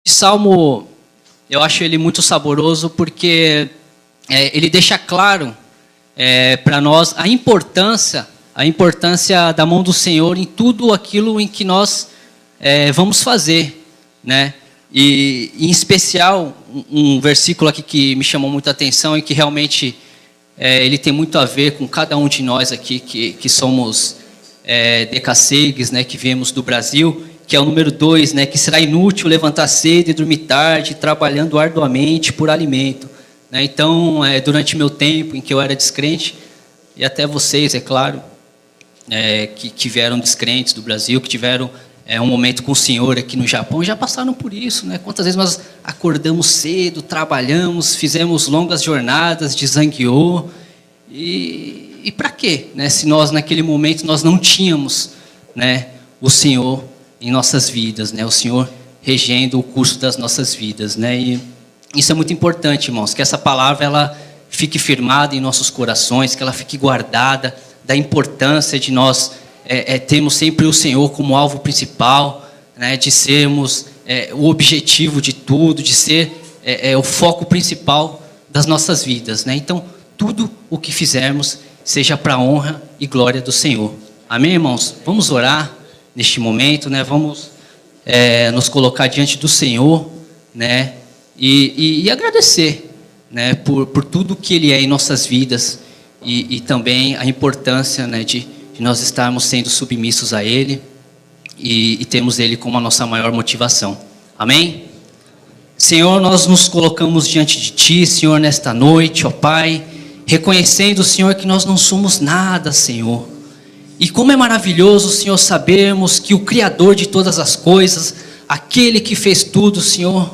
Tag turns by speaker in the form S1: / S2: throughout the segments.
S1: Salmo, eu acho ele muito saboroso porque ele deixa claro para nós a importância da mão do Senhor em tudo aquilo em que nós vamos fazer, né? E em especial, um versículo aqui que me chamou muita atenção e que realmente ele tem muito a ver com cada um de nós aqui que somos decassegues, né, que viemos do Brasil, que é o número 2, né, que será inútil levantar cedo e dormir tarde, trabalhando arduamente por alimento. Né? Então, durante meu tempo em que eu era descrente, e até vocês, é claro, que vieram descrentes do Brasil, que tiveram um momento com o Senhor aqui no Japão, já passaram por isso. Né? Quantas vezes nós acordamos cedo, trabalhamos, fizemos longas jornadas de zangueô, e para quê? Né? Se nós, naquele momento, nós não tínhamos, né, o Senhor em nossas vidas, né? O Senhor regendo o curso das nossas vidas, né? E isso é muito importante, irmãos, que essa palavra ela fique firmada em nossos corações, que ela fique guardada, da importância de nós termos sempre o Senhor como alvo principal, né? De sermos o objetivo de tudo, de ser o foco principal das nossas vidas, né? Então, tudo o que fizermos seja para a honra e glória do Senhor. Amém, irmãos? Vamos orar neste momento, né? Vamos nos colocar diante do Senhor, né? E agradecer, né? Por tudo que Ele é em nossas vidas e também a importância, né? De nós estarmos sendo submissos a Ele e termos Ele como a nossa maior motivação. Amém? Senhor, nós nos colocamos diante de Ti, Senhor, nesta noite, ó Pai, reconhecendo, Senhor, que nós não somos nada, Senhor. E como é maravilhoso, Senhor, sabermos que o Criador de todas as coisas, aquele que fez tudo, Senhor,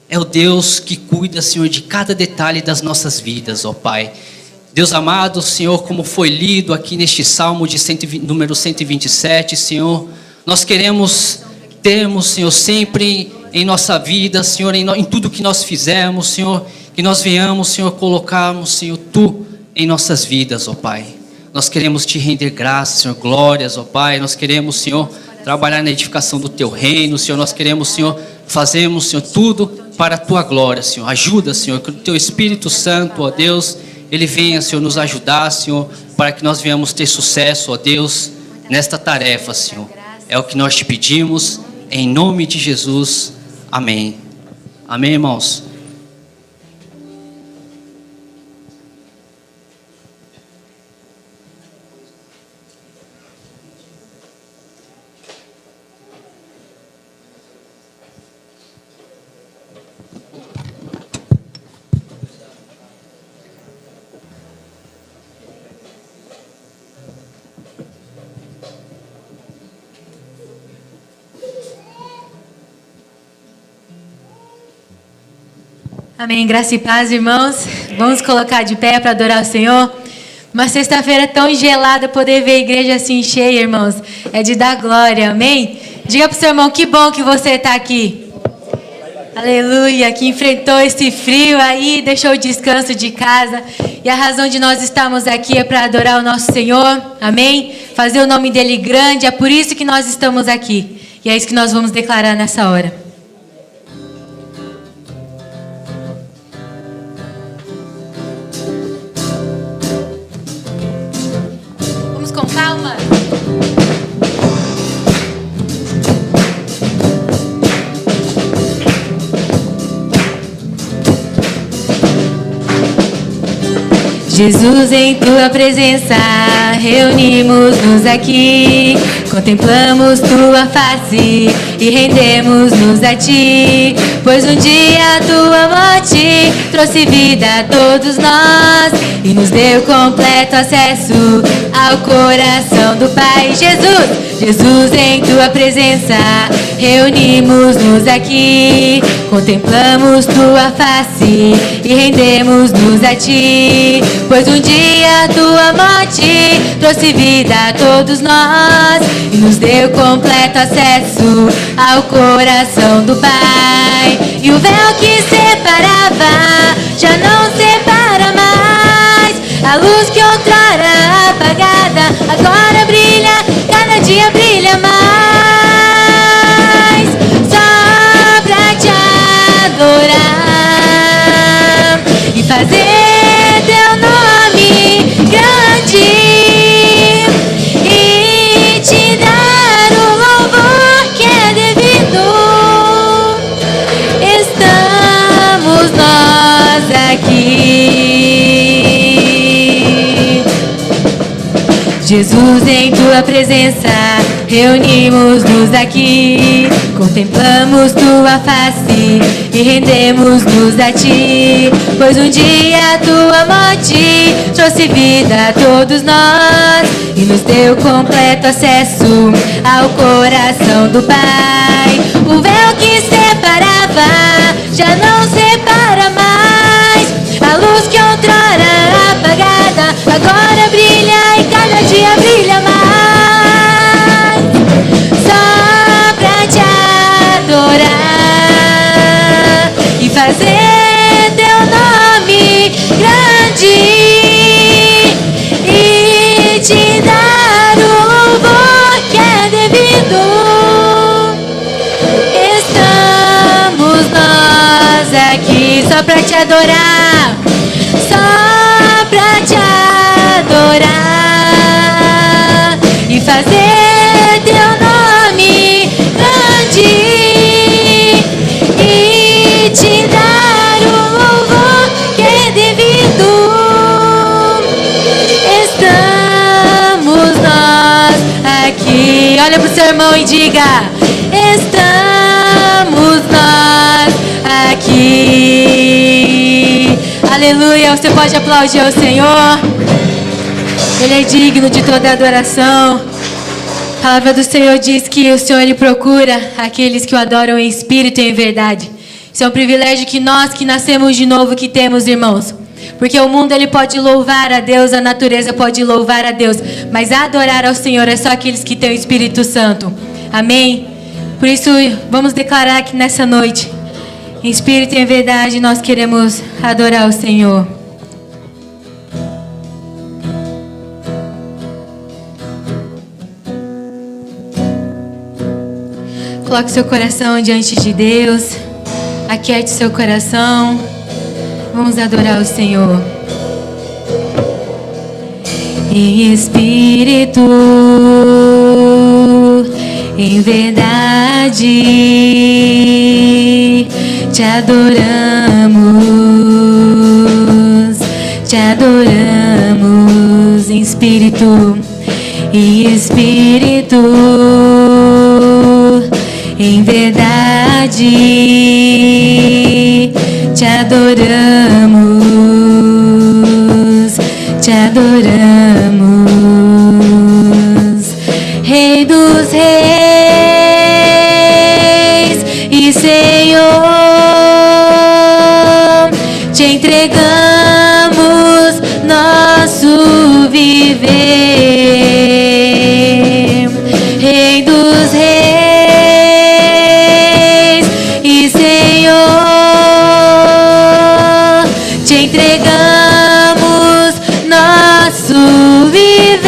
S1: é o Deus que cuida, Senhor, de cada detalhe das nossas vidas, ó Pai. Deus amado, Senhor, como foi lido aqui neste Salmo de número 127, Senhor, nós queremos termos, Senhor, sempre em nossa vida, Senhor, em tudo que nós fizermos, Senhor, que nós venhamos, Senhor, colocarmos, Senhor, Tu em nossas vidas, ó Pai. Nós queremos Te render graças, Senhor, glórias, ó Pai. Nós queremos, Senhor, trabalhar na edificação do Teu reino, Senhor. Nós queremos, Senhor, fazermos, Senhor, tudo para a Tua glória, Senhor. Ajuda, Senhor, que o Teu Espírito Santo, ó Deus, Ele venha, Senhor, nos ajudar, Senhor, para que nós venhamos ter sucesso, ó Deus, nesta tarefa, Senhor. É o que nós Te pedimos, em nome de Jesus. Amém. Amém, irmãos?
S2: Amém, graça e paz, irmãos. Vamos colocar de pé para adorar o Senhor. Uma sexta-feira tão gelada, poder ver a igreja assim cheia, irmãos, é de dar glória, amém? Diga para o seu irmão, que bom que você está aqui. Aleluia, que enfrentou esse frio aí, deixou o descanso de casa. E a razão de nós estarmos aqui é para adorar o nosso Senhor, amém? Fazer o nome dEle grande, é por isso que nós estamos aqui. E é isso que nós vamos declarar nessa hora. Com calma. Jesus, em Tua presença, reunimos-nos aqui, contemplamos Tua face e rendemos-nos a Ti, pois um dia a Tua morte trouxe vida a todos nós e nos deu completo acesso ao coração do Pai. Jesus, em Tua presença, reunimos-nos aqui, contemplamos Tua face e rendemos-nos a Ti, pois um dia a Tua morte trouxe vida a todos nós e nos deu completo acesso ao coração do Pai. E o véu que separava já não separa mais, a luz que outrora apagada agora brilha, cada dia brilha mais. Só pra Te adorar e fazer teu nome grande e te dar o louvor que é devido. Estamos nós aqui, Jesus, em tua presença reunimos-nos aqui, contemplamos tua face e rendemos-nos a ti, pois um dia tua morte trouxe vida a todos nós e nos deu completo acesso ao coração do Pai. O véu que separava já não separa mais, a luz que outrora era apagada agora brilha e cada dia brilha mais. Adorar e fazer teu nome grande e te dar o louvor que é devido. Estamos nós aqui só pra te adorar, só pra te adorar e fazer teu nome grande e te dar o louvor que é devido. Estamos nós aqui. Olha pro seu irmão e diga: estamos nós aqui. Aleluia. Você pode aplaudir ao Senhor. Ele é digno de toda adoração. A palavra do Senhor diz que o Senhor Ele procura aqueles que o adoram em espírito e em verdade. Isso é um privilégio que nós que nascemos de novo que temos, irmãos. Porque o mundo ele pode louvar a Deus, a natureza pode louvar a Deus, mas adorar ao Senhor é só aqueles que têm o Espírito Santo. Amém? Por isso vamos declarar que nessa noite, em espírito e em verdade, nós queremos adorar o Senhor. Coloque seu coração diante de Deus. Aquiete seu coração. Vamos adorar o Senhor. Em espírito, em verdade, te adoramos. Te adoramos em espírito. Em espírito, em verdade, te adoramos, te adoramos, Rei dos reis e Senhor, te entregamos nosso viver, Rei dos reis e Senhor, te entregamos nosso viver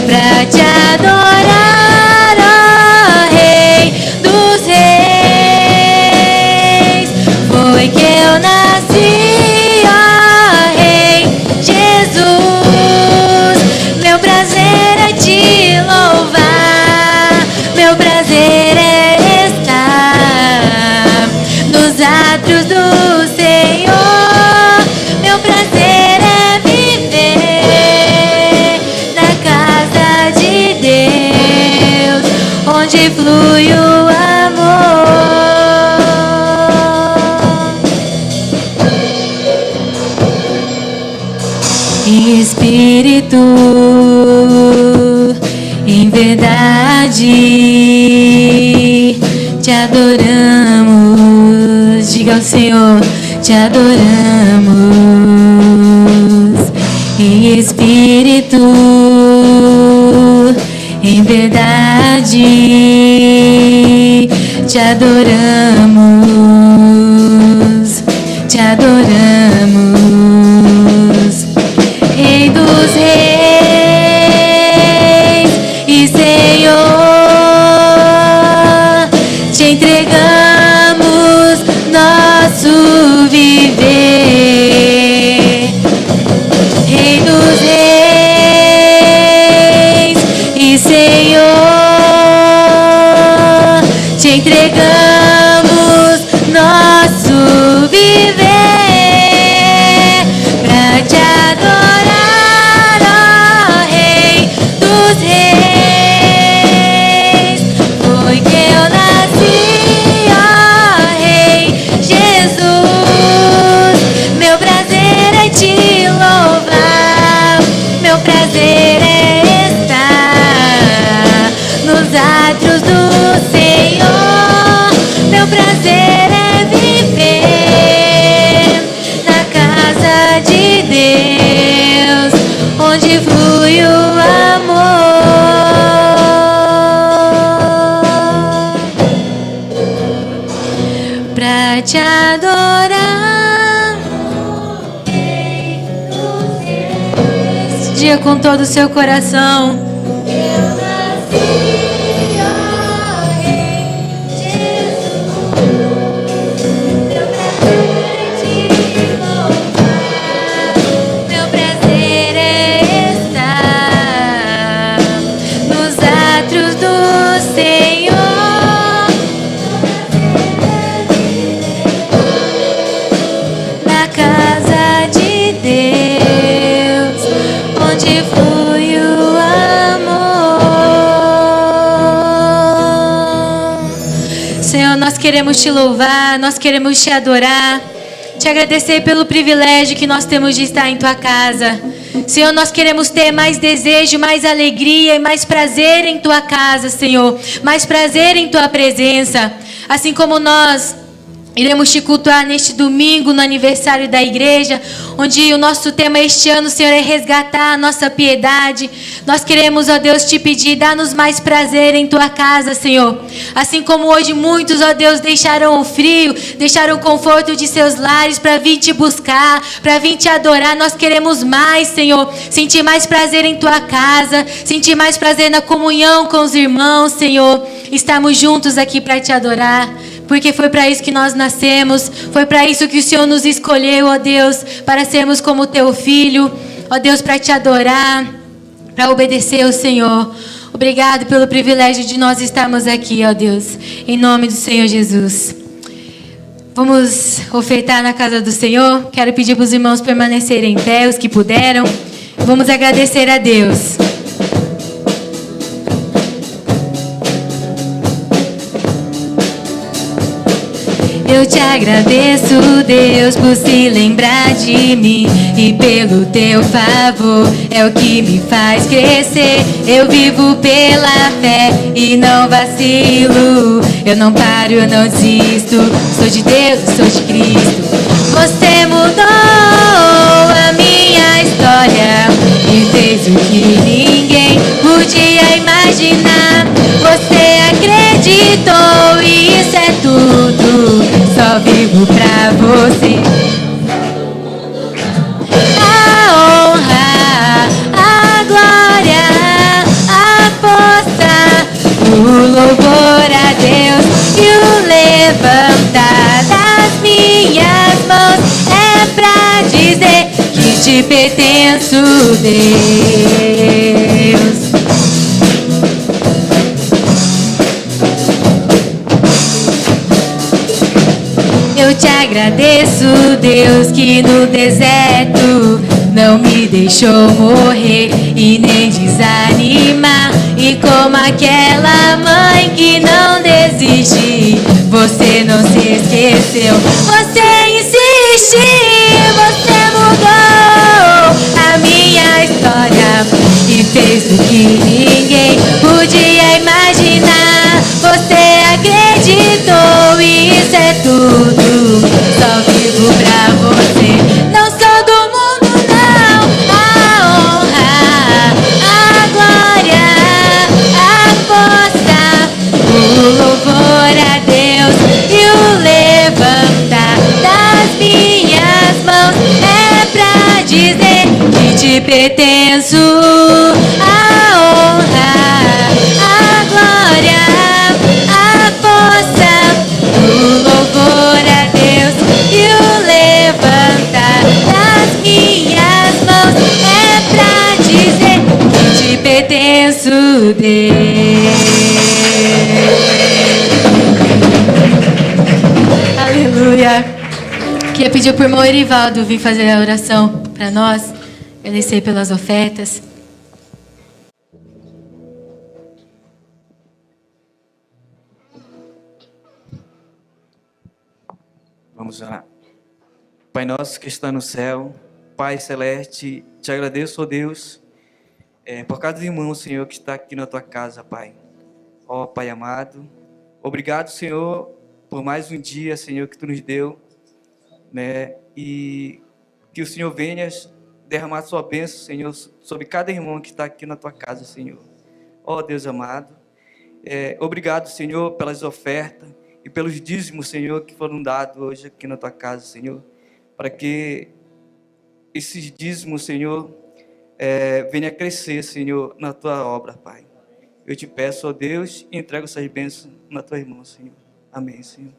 S2: pra te adorar, ó Rei dos reis. Foi que eu nasci, ó Rei Jesus. Meu prazer é te louvar, meu prazer é estar nos átrios do Senhor. Meu prazer é viver na casa de Deus, onde flui o amor. Em espírito, em verdade, te adoramos. Diga ao Senhor, te adoramos. Em espírito, em verdade, te adoramos. Te adoramos. Rei dos reis e Senhor, te entregamos nosso viver. Rei dos reis e Senhor, te entregamos nosso viver pra te adorar, ó Rei dos reis. Foi que eu nasci, ó Rei Jesus. Meu prazer é te louvar, meu prazer é estar nos átrios do Senhor. Meu prazer é viver na casa de Deus, onde flui o amor, pra te adorar. Esse dia com todo o seu coração. Meu prazer é estar nos átrios do Senhor, na casa de Deus, onde flui o amor. Senhor, nós queremos te louvar, nós queremos te adorar, te agradecer pelo privilégio que nós temos de estar em tua casa. Senhor, nós queremos ter mais desejo, mais alegria e mais prazer em tua casa, Senhor. Mais prazer em tua presença. Assim como nós iremos te cultuar neste domingo, no aniversário da igreja, onde o nosso tema este ano, Senhor, é resgatar a nossa piedade. Nós queremos, ó Deus, te pedir, dá-nos mais prazer em tua casa, Senhor. Assim como hoje muitos, ó Deus, deixaram o frio, deixaram o conforto de seus lares para vir te buscar, para vir te adorar. Nós queremos mais, Senhor, sentir mais prazer em tua casa, sentir mais prazer na comunhão com os irmãos, Senhor. Estamos juntos aqui para te adorar, porque foi para isso que nós nascemos, foi para isso que o Senhor nos escolheu, ó Deus, para sermos como teu filho, ó Deus, para te adorar, para obedecer ao Senhor. Obrigado pelo privilégio de nós estarmos aqui, ó Deus, em nome do Senhor Jesus. Vamos ofertar na casa do Senhor. Quero pedir para os irmãos permanecerem em pé, os que puderam. Vamos agradecer a Deus. Eu te agradeço, Deus, por se lembrar de mim, e pelo teu favor é o que me faz crescer. Eu vivo pela fé e não vacilo, eu não paro, eu não desisto. Sou de Deus, sou de Cristo. Você mudou a minha história e fez o que ninguém podia imaginar. Você acreditou e isso é tudo. Só vivo pra você. A honra, a glória, a força, o louvor a Deus e o levantar das minhas mãos é pra dizer que te pertenço, Deus. Eu te agradeço, Deus, que no deserto não me deixou morrer e nem desanimar. E como aquela mãe que não desiste, você não se esqueceu, você insistiu, você mudou a minha história e fez o que ninguém podia imaginar. Você acreditou e isso é tudo. Só vivo pra você. Não sou do mundo, não. A honra, a glória, a força, o louvor a Deus e o levantar das minhas mãos é pra dizer que te pertenço. A honra, a glória, a força, o Deus. Aleluia. Queria pedir para o irmão Erivaldo vir fazer a oração para nós, agradecer pelas ofertas.
S3: Vamos lá. Pai nosso que está no céu, Pai celeste, te agradeço, ó Deus, por cada irmão, Senhor, que está aqui na tua casa, Pai. Ó Pai amado, obrigado, Senhor, por mais um dia, Senhor, que tu nos deu, né? E que o Senhor venha derramar sua bênção, Senhor, sobre cada irmão que está aqui na tua casa, Senhor. Ó Deus amado, obrigado, Senhor, pelas ofertas e pelos dízimos, Senhor, que foram dados hoje aqui na tua casa, Senhor, para que esses dízimos, Senhor, venham a crescer, Senhor, na tua obra, Pai. Eu te peço, ó Deus, e entrego essas bênçãos na tua irmã, Senhor. Amém, Senhor.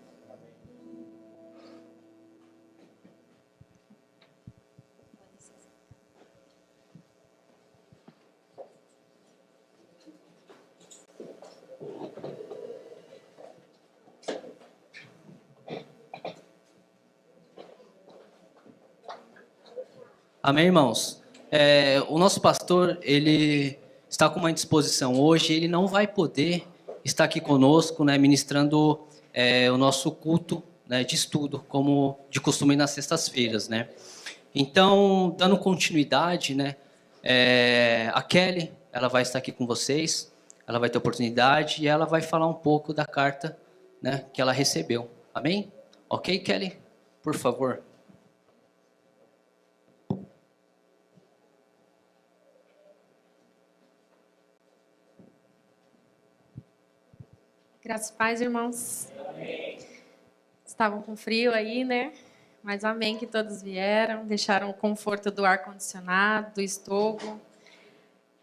S1: Amém, irmãos? O nosso pastor, ele está com uma indisposição hoje, ele não vai poder estar aqui conosco, né, ministrando o nosso culto, né, de estudo, como de costume nas sextas-feiras, né? Então, dando continuidade, né, a Kelly, ela vai estar aqui com vocês, ela vai ter oportunidade e ela vai falar um pouco da carta, né, que ela recebeu. Amém? Ok, Kelly? Por favor.
S4: Graças a paz, irmãos. Estavam com frio aí, né? Mas amém que todos vieram, deixaram o conforto do ar-condicionado, do estogo.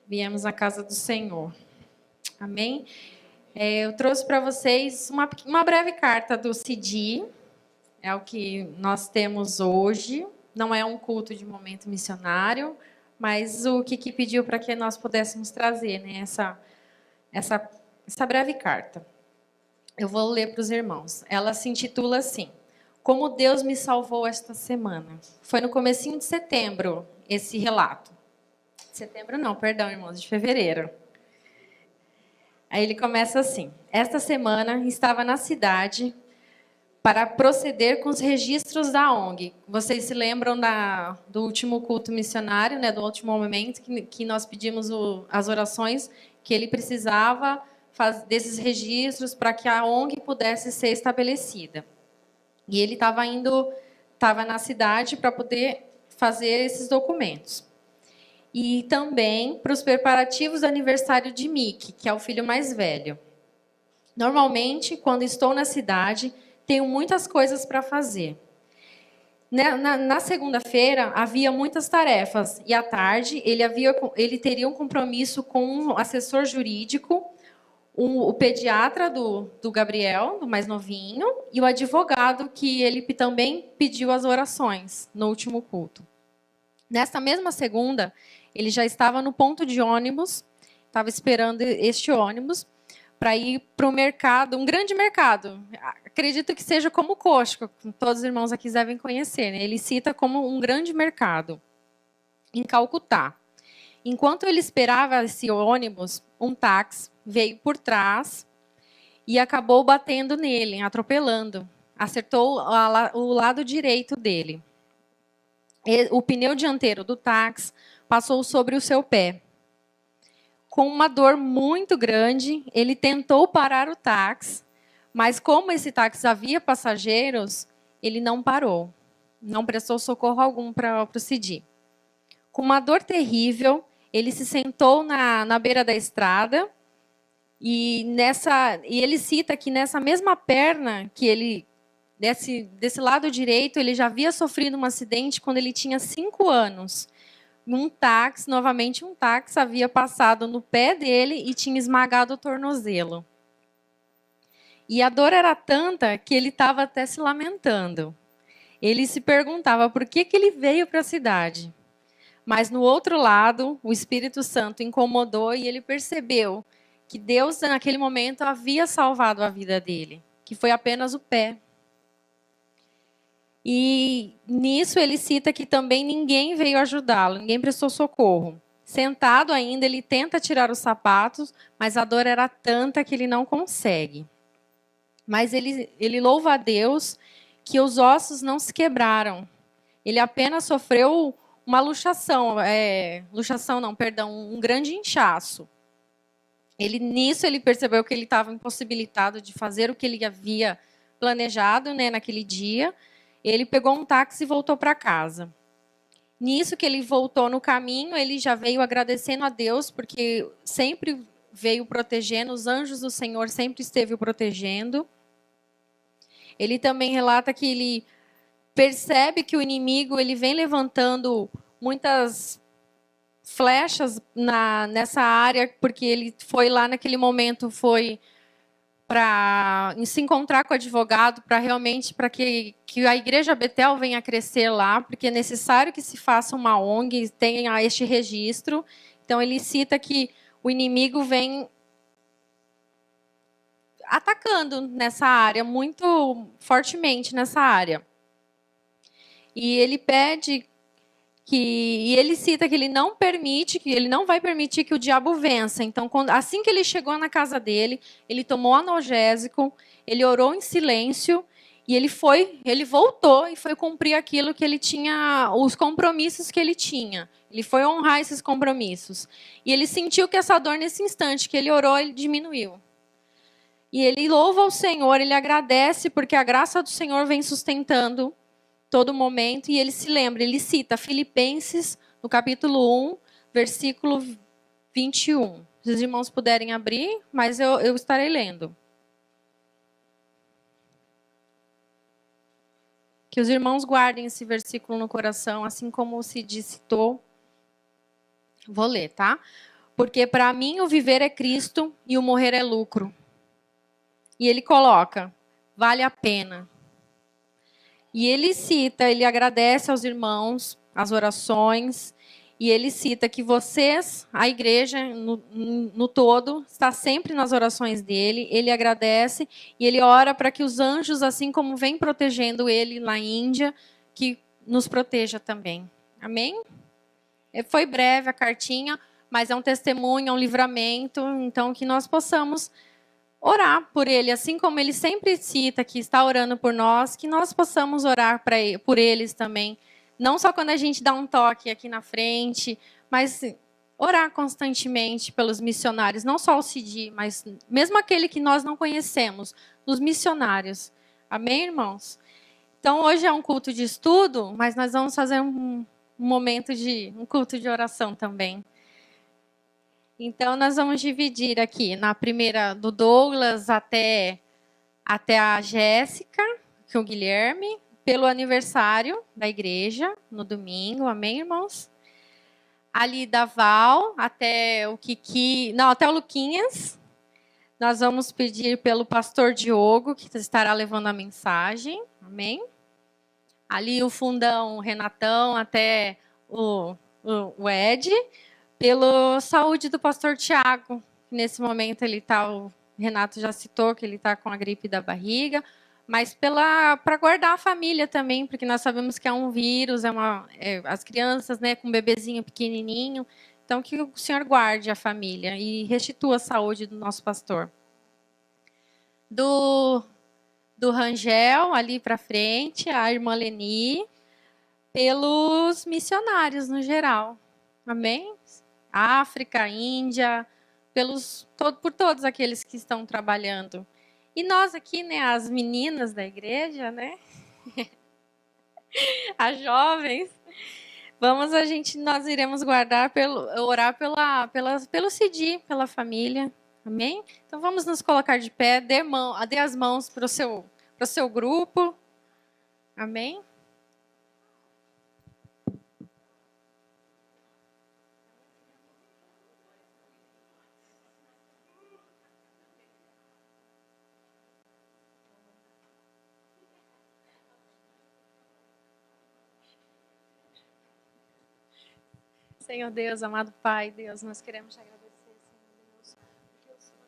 S4: Viemos à casa do Senhor. Amém? Eu trouxe para vocês uma breve carta do CIDI. É o que nós temos hoje. Não é um culto de momento missionário, mas o que pediu para que nós pudéssemos trazer, né? Essa breve carta. Eu vou ler para os irmãos. Ela se intitula assim: Como Deus me salvou esta semana. Foi no comecinho de setembro esse relato. Setembro não, perdão, irmãos, de fevereiro. Aí ele começa assim: Esta semana estava na cidade para proceder com os registros da ONG. Vocês se lembram do último culto missionário, né, do último momento, que nós pedimos as orações que ele precisava desses registros para que a ONG pudesse ser estabelecida. E ele estava na cidade para poder fazer esses documentos. E também para os preparativos do aniversário de Mickey, que é o filho mais velho. Normalmente, quando estou na cidade, tenho muitas coisas para fazer. Na segunda-feira, havia muitas tarefas. E à tarde, ele teria um compromisso com um assessor jurídico, o pediatra do Gabriel, do mais novinho, e o advogado, que ele também pediu as orações no último culto. Nesta mesma segunda, ele já estava no ponto de ônibus, estava esperando este ônibus, para ir para o mercado, um grande mercado. Acredito que seja como o Costco, que todos os irmãos aqui devem conhecer, né? Ele cita como um grande mercado, em Calcutá. Enquanto ele esperava esse ônibus, um táxi veio por trás e acabou batendo nele, atropelando. Acertou o lado direito dele. O pneu dianteiro do táxi passou sobre o seu pé. Com uma dor muito grande, ele tentou parar o táxi, mas como esse táxi havia passageiros, ele não parou. Não prestou socorro algum para o CIDI. Com uma dor terrível, ele se sentou na beira da estrada e ele cita que nessa mesma perna que ele desse lado direito, ele já havia sofrido um acidente quando ele tinha 5 anos. Novamente um táxi havia passado no pé dele e tinha esmagado o tornozelo. E a dor era tanta que ele estava até se lamentando. Ele se perguntava por que ele veio para a cidade. Mas no outro lado, o Espírito Santo incomodou e ele percebeu que Deus, naquele momento, havia salvado a vida dele, que foi apenas o pé. E nisso ele cita que também ninguém veio ajudá-lo, ninguém prestou socorro. Sentado ainda, ele tenta tirar os sapatos, mas a dor era tanta que ele não consegue. Mas ele louva a Deus que os ossos não se quebraram. Ele apenas sofreu uma luxação, um grande inchaço. Nisso ele percebeu que ele estava impossibilitado de fazer o que ele havia planejado, né, naquele dia. Ele pegou um táxi e voltou para casa. Nisso que ele voltou no caminho, ele já veio agradecendo a Deus, porque sempre veio protegendo, os anjos do Senhor sempre esteve o protegendo. Ele também relata que ele percebe que o inimigo ele vem levantando muitas flechas nessa área, porque ele foi lá naquele momento, foi para se encontrar com o advogado, para que a Igreja Betel venha a crescer lá, porque é necessário que se faça uma ONG, tenha este registro. Então, ele cita que o inimigo vem atacando nessa área, muito fortemente nessa área. E ele pede e ele cita que ele não vai permitir que o diabo vença. Então, assim que ele chegou na casa dele, ele tomou analgésico, ele orou em silêncio e ele voltou e foi cumprir aquilo que ele tinha, os compromissos que ele tinha. Ele foi honrar esses compromissos. E ele sentiu que essa dor nesse instante que ele orou, ele diminuiu. E ele louva ao Senhor, ele agradece porque a graça do Senhor vem sustentando todo momento, e ele se lembra, ele cita Filipenses, no capítulo 1, versículo 21. Se os irmãos puderem abrir, mas eu estarei lendo. Que os irmãos guardem esse versículo no coração, assim como o Cid citou. Vou ler, tá? Porque para mim o viver é Cristo e o morrer é lucro. E ele coloca, vale a pena. E ele cita, ele agradece aos irmãos, as orações, e ele cita que vocês, a igreja no todo, está sempre nas orações dele, ele agradece e ele ora para que os anjos, assim como vem protegendo ele na Índia, que nos proteja também. Amém? Foi breve a cartinha, mas é um testemunho, é um livramento, então que nós possamos orar por ele, assim como ele sempre cita que está orando por nós, que nós possamos orar por eles também. Não só quando a gente dá um toque aqui na frente, mas orar constantemente pelos missionários, não só o Cidi, mas mesmo aquele que nós não conhecemos, os missionários. Amém, irmãos? Então, hoje é um culto de estudo, mas nós vamos fazer um culto de oração também. Então, nós vamos dividir aqui na primeira do Douglas até a Jéssica, com o Guilherme, pelo aniversário da igreja, no domingo. Amém, irmãos? Ali da Val até o Kiki, não, até o Luquinhas. Nós vamos pedir pelo pastor Diogo, que estará levando a mensagem. Amém? Ali o fundão, o Renatão, até o Ed. Pela saúde do pastor Tiago, nesse momento ele está, o Renato já citou que ele está com a gripe da barriga, mas para guardar a família também, porque nós sabemos que é um vírus, as crianças, né, com um bebezinho pequenininho, então que o Senhor guarde a família e restitua a saúde do nosso pastor. Do Rangel, ali para frente, a irmã Leni, pelos missionários no geral. Amém? África, Índia, por todos aqueles que estão trabalhando. E nós aqui, né, as meninas da igreja, né? As jovens, nós iremos orar pelo Cidi, pela família. Amém? Então vamos nos colocar de pé, dê as mãos para o seu grupo. Amém? Senhor Deus, amado Pai, Deus, nós queremos te agradecer, Senhor Deus, porque o Senhor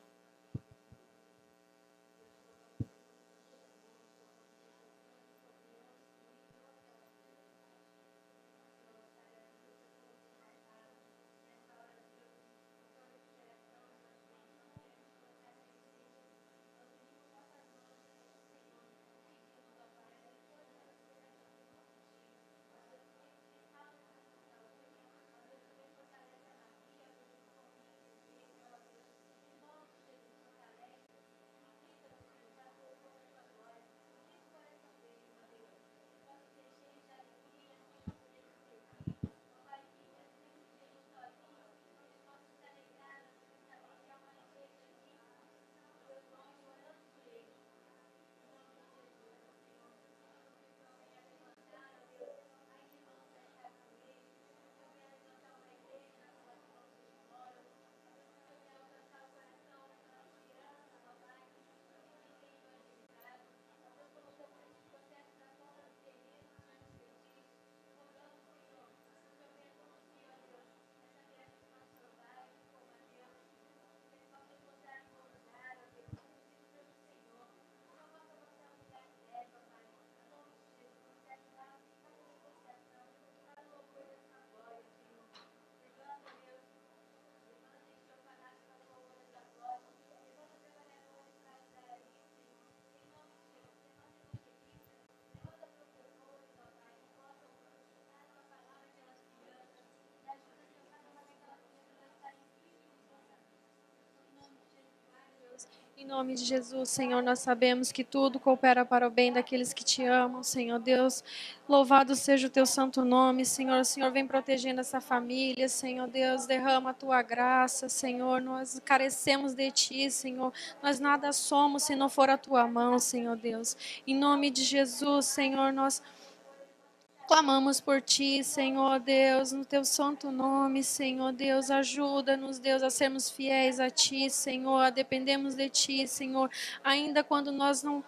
S4: Em nome de Jesus, Senhor, nós sabemos que tudo coopera para o bem daqueles que te amam, Senhor Deus. Louvado seja o teu santo nome, Senhor. O Senhor vem protegendo essa família, Senhor Deus. Derrama a tua graça, Senhor. Nós carecemos de ti, Senhor. Nós nada somos se não for a tua mão, Senhor Deus. Em nome de Jesus, Senhor, nós clamamos por ti, Senhor Deus, no teu santo nome, Senhor Deus, ajuda-nos, Deus, a sermos fiéis a ti, Senhor, dependemos de ti, Senhor, ainda quando nós não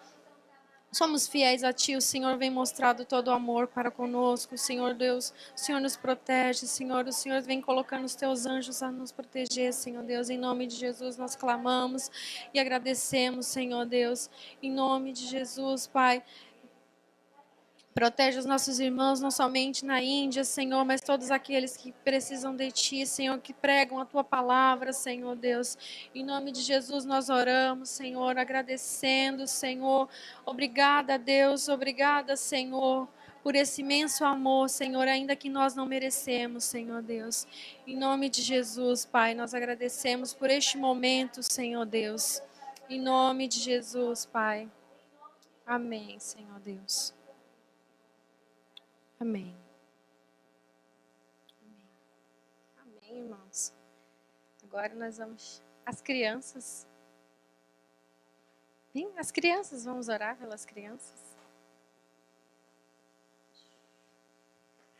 S4: somos fiéis a ti, o Senhor vem mostrado todo o amor para conosco, Senhor Deus, o Senhor nos protege, Senhor, o Senhor vem colocando os teus anjos a nos proteger, Senhor Deus, em nome de Jesus nós clamamos e agradecemos, Senhor Deus, em nome de Jesus, Pai. Protege os nossos irmãos, não somente na Índia, Senhor, mas todos aqueles que precisam de Ti, Senhor, que pregam a Tua palavra, Senhor Deus. Em nome de Jesus nós oramos, Senhor, agradecendo, Senhor. Obrigada, Deus, obrigada, Senhor, por esse imenso amor, Senhor, ainda que nós não merecemos, Senhor Deus. Em nome de Jesus, Pai, nós agradecemos por este momento, Senhor Deus. Em nome de Jesus, Pai. Amém, Senhor Deus. Amém. Amém, irmãos. Agora nós vamos... As crianças... Vem, as crianças, vamos orar pelas crianças.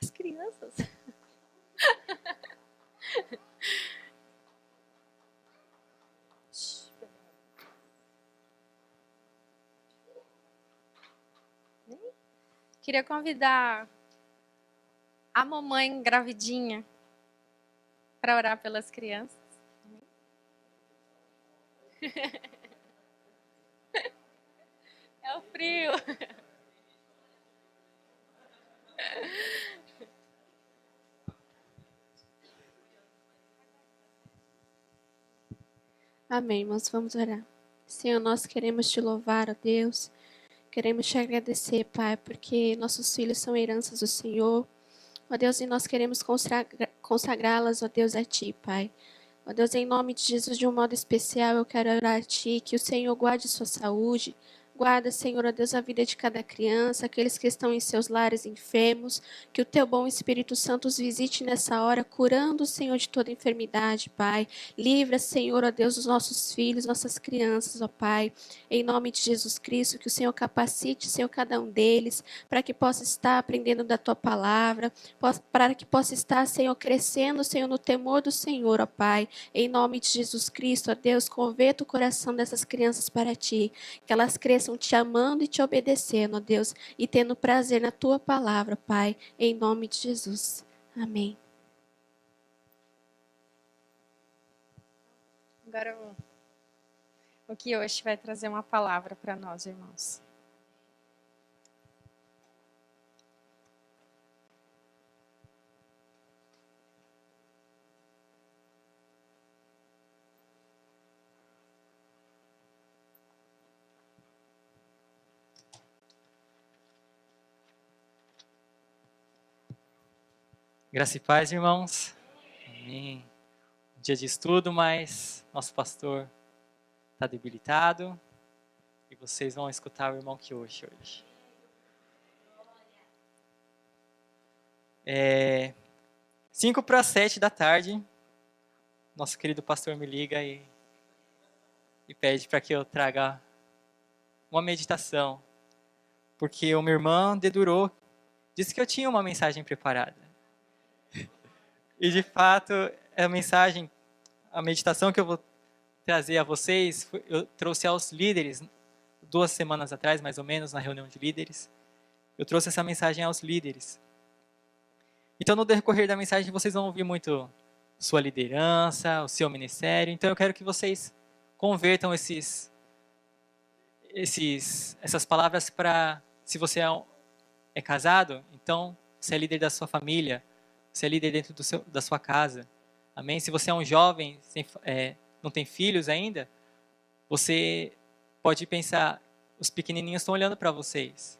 S4: As crianças. Queria convidar a mamãe gravidinha para orar pelas crianças. É o frio.
S5: Amém, irmãos, vamos orar. Senhor, nós queremos te louvar, ó Deus. Queremos te agradecer, Pai, porque nossos filhos são heranças do Senhor. Ó Deus, e nós queremos consagrá-las, ó Deus, a Ti, Pai. Ó Deus, em nome de Jesus, de um modo especial, eu quero orar a Ti, que o Senhor guarde sua saúde. Guarda, Senhor, ó Deus, a vida de cada criança, aqueles que estão em seus lares enfermos, que o Teu bom Espírito Santo os visite nessa hora, curando, Senhor, de toda enfermidade, Pai. Livra, Senhor, ó Deus, os nossos filhos, nossas crianças, ó Pai. Em nome de Jesus Cristo, que o Senhor capacite, Senhor, cada um deles, para que possa estar aprendendo da Tua palavra, para que possa estar, Senhor, crescendo, Senhor, no temor do Senhor, ó Pai. Em nome de Jesus Cristo, ó Deus, converta o coração dessas crianças para Ti, que elas cresçam te amando e te obedecendo, ó Deus, e tendo prazer na Tua palavra, Pai, em nome de Jesus. Amém.
S4: Agora o que hoje vai trazer uma palavra para nós, irmãos.
S6: Graça e paz, irmãos. Amém. Dia de estudo, mas nosso pastor está debilitado e vocês vão escutar o irmão que hoje. 5:07 da tarde, nosso querido pastor me liga e pede para que eu traga uma meditação, porque uma irmã dedurou, disse que eu tinha uma mensagem preparada. E de fato, a meditação que eu vou trazer a vocês, eu trouxe aos líderes, 2 semanas atrás, mais ou menos, na reunião de líderes. Eu trouxe essa mensagem aos líderes. Então, no decorrer da mensagem, vocês vão ouvir muito sua liderança, o seu ministério. Então, eu quero que vocês convertam essas palavras para, se você é casado, então, você é líder da sua família, você é líder dentro da sua casa. Amém? Se você é um jovem, não tem filhos ainda, você pode pensar, os pequenininhos estão olhando para vocês.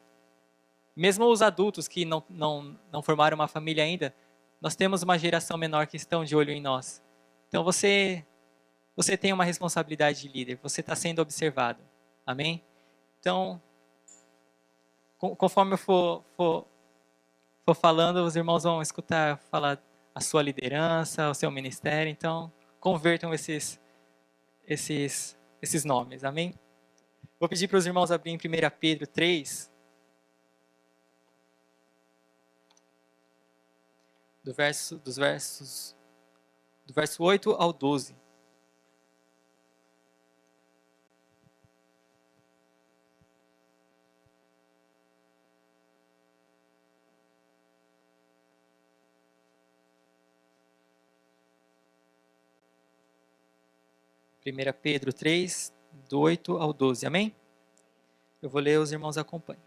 S6: Mesmo os adultos que não formaram uma família ainda, nós temos uma geração menor que estão de olho em nós. Então você tem uma responsabilidade de líder, você está sendo observado. Amém? Então, conforme eu for falando, os irmãos vão escutar falar a sua liderança, o seu ministério. Então, convertam esses nomes. Amém? Vou pedir para os irmãos abrirem 1 Pedro 3, do verso 8 ao 12. Primeira Pedro 3, do 8 ao 12. Amém? Eu vou ler, os irmãos acompanhem.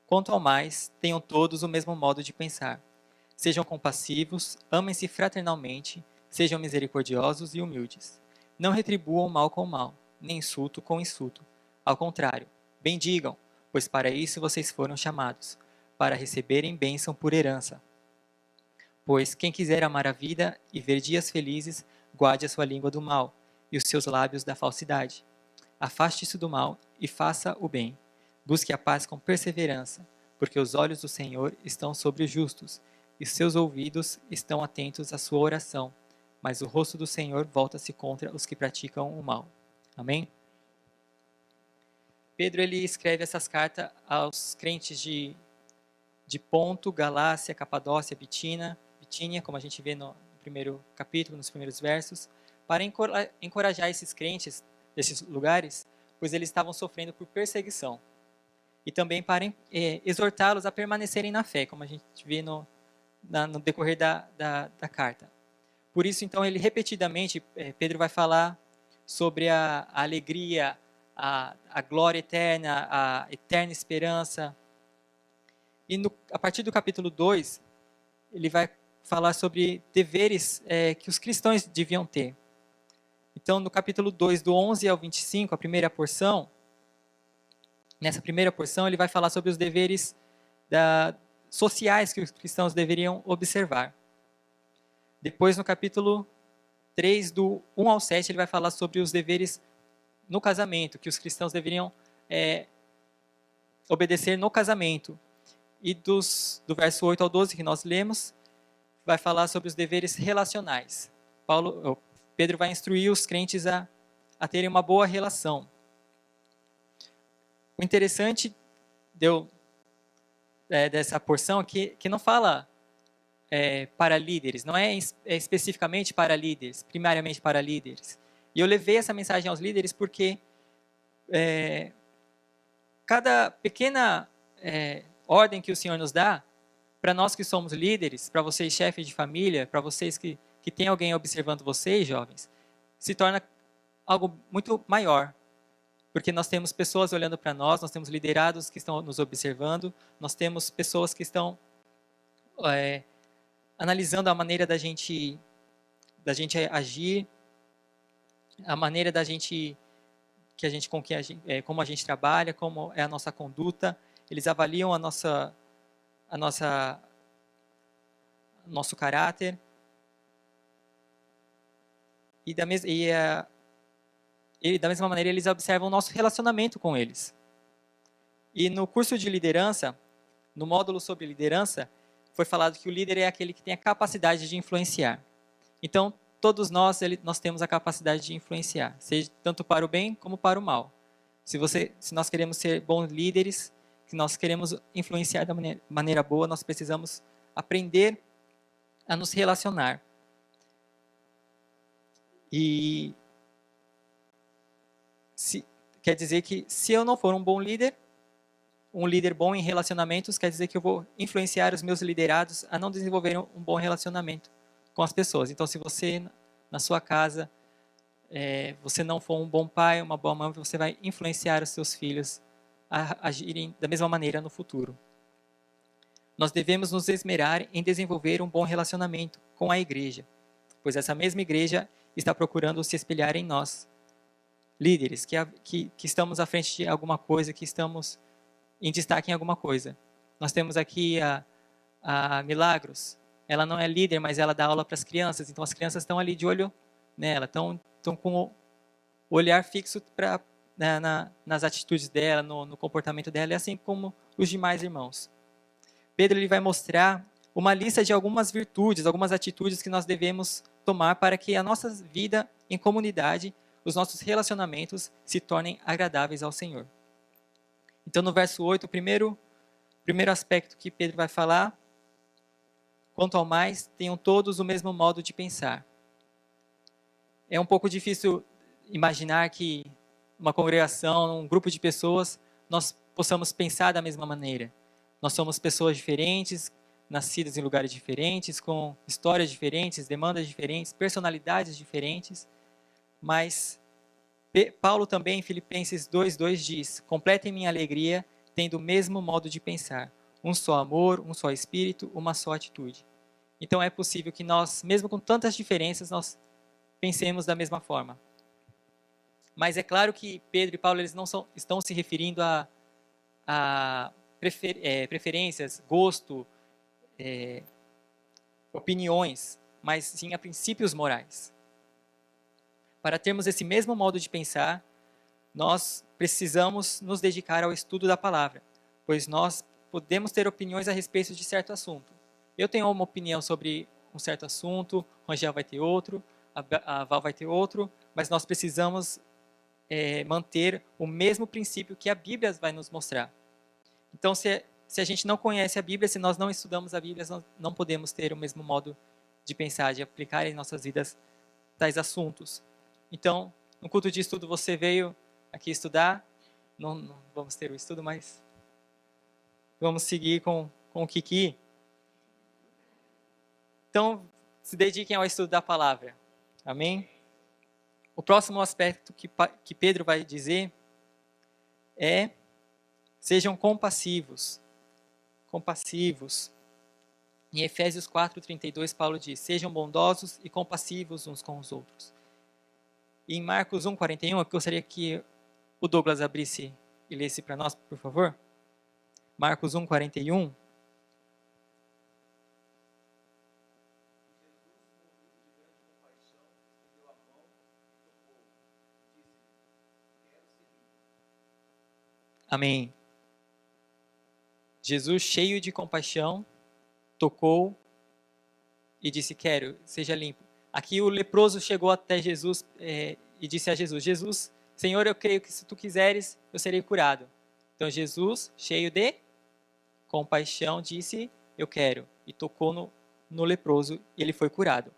S6: Quanto ao mais, tenham todos o mesmo modo de pensar. Sejam compassivos, amem-se fraternalmente, sejam misericordiosos e humildes. Não retribuam mal com mal, nem insulto com insulto. Ao contrário, bendigam, pois para isso vocês foram chamados, para receberem bênção por herança. Pois quem quiser amar a vida e ver dias felizes, guarde a sua língua do mal e os seus lábios da falsidade. Afaste-se do mal e faça o bem. Busque a paz com perseverança, porque os olhos do Senhor estão sobre os justos, e seus ouvidos estão atentos à sua oração, mas o rosto do Senhor volta-se contra os que praticam o mal. Amém? Pedro ele escreve essas cartas aos crentes de Ponto, Galácia, Capadócia, Bitínia, como a gente vê no primeiro capítulo, nos primeiros versos, para encorajar esses crentes desses lugares, pois eles estavam sofrendo por perseguição. E também para exortá-los a permanecerem na fé, como a gente vê no decorrer da carta. Por isso, então, ele repetidamente, Pedro vai falar sobre a alegria, a glória eterna, a eterna esperança. E a partir do capítulo 2, ele vai falar sobre deveres que os cristãos deviam ter. Então, no capítulo 2, do 11 ao 25, nessa primeira porção, ele vai falar sobre os deveres sociais que os cristãos deveriam observar. Depois, no capítulo 3, do 1 ao 7, ele vai falar sobre os deveres no casamento, que os cristãos deveriam obedecer no casamento. E do verso 8 ao 12, que nós lemos, vai falar sobre os deveres relacionais. Pedro vai instruir os crentes a terem uma boa relação. O interessante dessa porção é que não fala para líderes, não é especificamente para líderes, primariamente para líderes. E eu levei essa mensagem aos líderes porque cada pequena ordem que o Senhor nos dá, para nós que somos líderes, para vocês chefes de família, para vocês que tem alguém observando vocês, jovens, se torna algo muito maior. Porque nós temos pessoas olhando para nós temos liderados que estão nos observando, nós temos pessoas que estão analisando a maneira da gente agir, a maneira como a gente trabalha, como é a nossa conduta. Eles avaliam nosso caráter. E da mesma maneira eles observam o nosso relacionamento com eles. E no curso de liderança, no módulo sobre liderança, foi falado que o líder é aquele que tem a capacidade de influenciar. Então, todos nós temos a capacidade de influenciar, seja tanto para o bem como para o mal. Se nós queremos ser bons líderes, se nós queremos influenciar da maneira boa, nós precisamos aprender a nos relacionar. E quer dizer que se eu não for um bom líder, um líder bom em relacionamentos, quer dizer que eu vou influenciar os meus liderados a não desenvolverem um bom relacionamento com as pessoas. Então, se você, na sua casa, você não for um bom pai, uma boa mãe, você vai influenciar os seus filhos a agirem da mesma maneira no futuro. Nós devemos nos esmerar em desenvolver um bom relacionamento com a igreja, pois essa mesma igreja está procurando se espelhar em nós, líderes, que estamos à frente de alguma coisa, que estamos em destaque em alguma coisa. Nós temos aqui a Milagros. Ela não é líder, mas ela dá aula para as crianças. Então as crianças estão ali de olho nela, estão com o olhar fixo nas atitudes dela, no comportamento dela, e assim como os demais irmãos. Pedro ele vai mostrar uma lista de algumas virtudes, algumas atitudes que nós devemos tomar para que a nossa vida em comunidade, os nossos relacionamentos se tornem agradáveis ao Senhor. Então, no verso 8, o primeiro aspecto que Pedro vai falar: quanto ao mais, tenham todos o mesmo modo de pensar. É um pouco difícil imaginar que uma congregação, um grupo de pessoas, nós possamos pensar da mesma maneira. Nós somos pessoas diferentes, nascidas em lugares diferentes, com histórias diferentes, demandas diferentes, personalidades diferentes, mas Paulo também, em Filipenses 2:2 diz: completem minha alegria, tendo o mesmo modo de pensar, um só amor, um só espírito, uma só atitude. Então é possível que nós, mesmo com tantas diferenças, nós pensemos da mesma forma. Mas é claro que Pedro e Paulo eles não estão se referindo a preferências, gosto, opiniões, mas sim a princípios morais. Para termos esse mesmo modo de pensar, nós precisamos nos dedicar ao estudo da palavra, pois nós podemos ter opiniões a respeito de certo assunto. Eu tenho uma opinião sobre um certo assunto, o Rangel vai ter outro, a Val vai ter outro, mas nós precisamos manter o mesmo princípio que a Bíblia vai nos mostrar. Então, se a gente não conhece a Bíblia, se nós não estudamos a Bíblia, nós não podemos ter o mesmo modo de pensar, de aplicar em nossas vidas tais assuntos. Então, no culto de estudo você veio aqui estudar, não vamos ter o estudo, mas vamos seguir com o Kiki. Então, se dediquem ao estudo da palavra. Amém? O próximo aspecto que Pedro vai dizer é: sejam compassivos. Compassivos. Em Efésios 4:32, Paulo diz: sejam bondosos e compassivos uns com os outros. E em Marcos 1:41, eu gostaria que o Douglas abrisse e lesse para nós, por favor. Marcos 1:41. Amém. Jesus, cheio de compaixão, tocou e disse: quero, seja limpo. Aqui o leproso chegou até Jesus e disse a Jesus: Jesus, Senhor, eu creio que se tu quiseres, eu serei curado. Então Jesus, cheio de compaixão, disse: eu quero. E tocou no leproso e ele foi curado.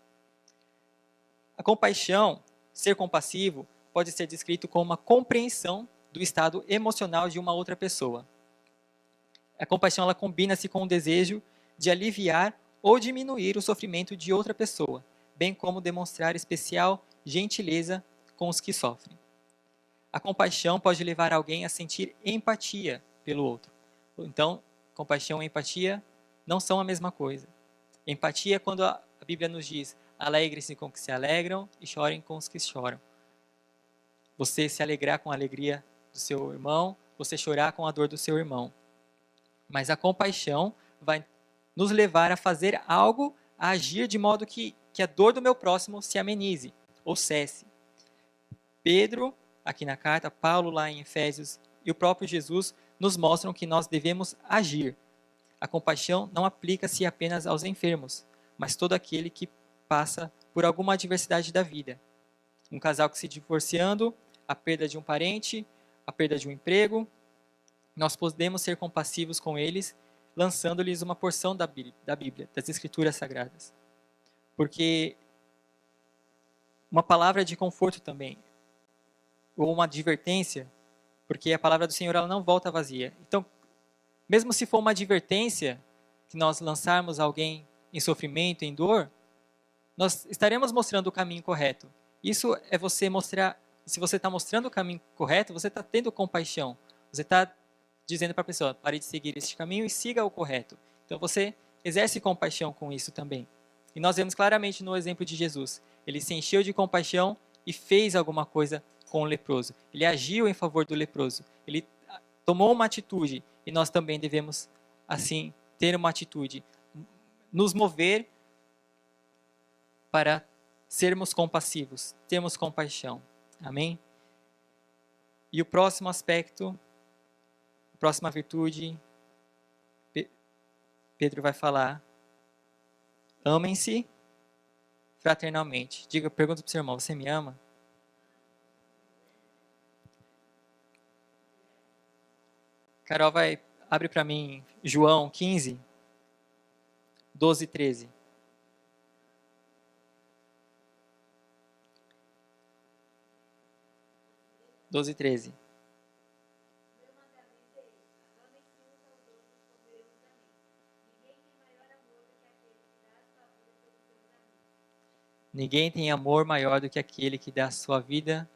S6: A compaixão, ser compassivo, pode ser descrito como uma compreensão do estado emocional de uma outra pessoa. A compaixão ela combina-se com o desejo de aliviar ou diminuir o sofrimento de outra pessoa, bem como demonstrar especial gentileza com os que sofrem. A compaixão pode levar alguém a sentir empatia pelo outro. Então, compaixão e empatia não são a mesma coisa. Empatia é quando a Bíblia nos diz: alegrem-se com os que se alegram e chorem com os que choram. Você se alegrar com a alegria do seu irmão, você chorar com a dor do seu irmão. Mas a compaixão vai nos levar a fazer algo, a agir de modo que a dor do meu próximo se amenize ou cesse. Pedro, aqui na carta, Paulo lá em Efésios e o próprio Jesus nos mostram que nós devemos agir. A compaixão não aplica-se apenas aos enfermos, mas todo aquele que passa por alguma adversidade da vida. Um casal que se divorciando, a perda de um parente, a perda de um emprego, nós podemos ser compassivos com eles, lançando-lhes uma porção da Bíblia, das Escrituras Sagradas. Porque uma palavra de conforto também, ou uma advertência, porque a palavra do Senhor ela não volta vazia. Então, mesmo se for uma advertência, que nós lançarmos alguém em sofrimento, em dor, nós estaremos mostrando o caminho correto. Isso é você mostrar, se você está mostrando o caminho correto, você está tendo compaixão. Você está dizendo para a pessoa, pare de seguir este caminho e siga o correto. Então você exerce compaixão com isso também. E nós vemos claramente no exemplo de Jesus. Ele se encheu de compaixão e fez alguma coisa com o leproso. Ele agiu em favor do leproso. Ele tomou uma atitude e nós também devemos, assim, ter uma atitude. Nos mover para sermos compassivos, termos compaixão. Amém? E o próximo aspecto, a próxima virtude, Pedro vai falar, amem-se fraternalmente. Pergunta para o seu irmão, você me ama? Carol abre para mim João 15, 12 e 13. Doze e 13. Ninguém tem amor maior do que aquele que dá a sua vida.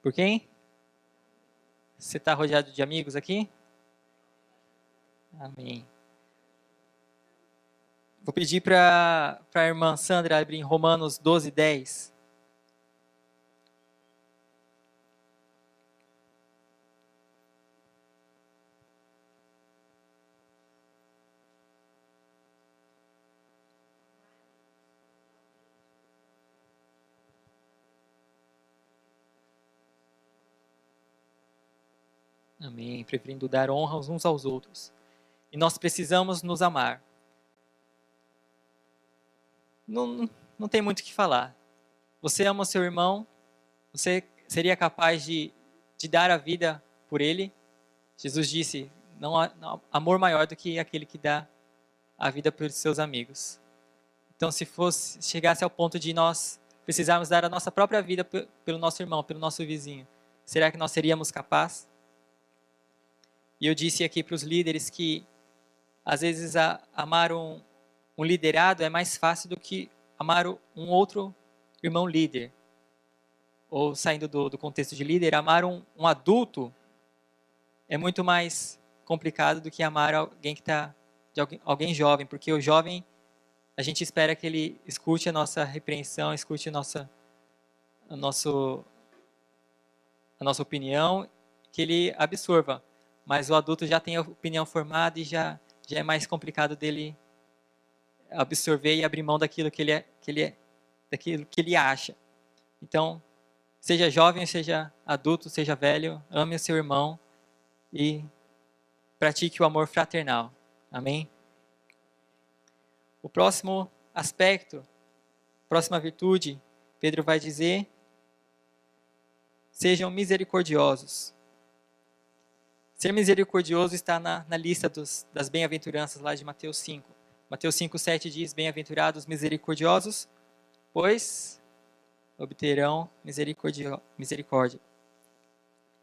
S6: Por quem? Você está rodeado de amigos aqui? Amém. Vou pedir para a irmã Sandra abrir em Romanos 12, 10. Amém. Preferindo dar honra uns aos outros. E nós precisamos nos amar. Não tem muito o que falar. Você ama o seu irmão? Você seria capaz de dar a vida por ele? Jesus disse, não há amor maior do que aquele que dá a vida pelos seus amigos. Então, se chegasse ao ponto de nós precisarmos dar a nossa própria vida pelo nosso irmão, pelo nosso vizinho, será que nós seríamos capazes? E eu disse aqui para os líderes que, às vezes, amar um liderado é mais fácil do que amar um outro irmão líder. Ou, saindo do contexto de líder, amar um adulto é muito mais complicado do que amar alguém alguém jovem, porque o jovem, a gente espera que ele escute a nossa repreensão, escute a nossa opinião, que ele absorva. Mas o adulto já tem a opinião formada e já é mais complicado dele absorver e abrir mão daquilo daquilo que ele acha. Então, seja jovem, seja adulto, seja velho, ame o seu irmão e pratique o amor fraternal. Amém? O próximo aspecto, próxima virtude, Pedro vai dizer, sejam misericordiosos. Ser misericordioso está na lista das bem-aventuranças lá de Mateus 5. Mateus 5, 7 diz, bem-aventurados misericordiosos, pois obterão misericórdia.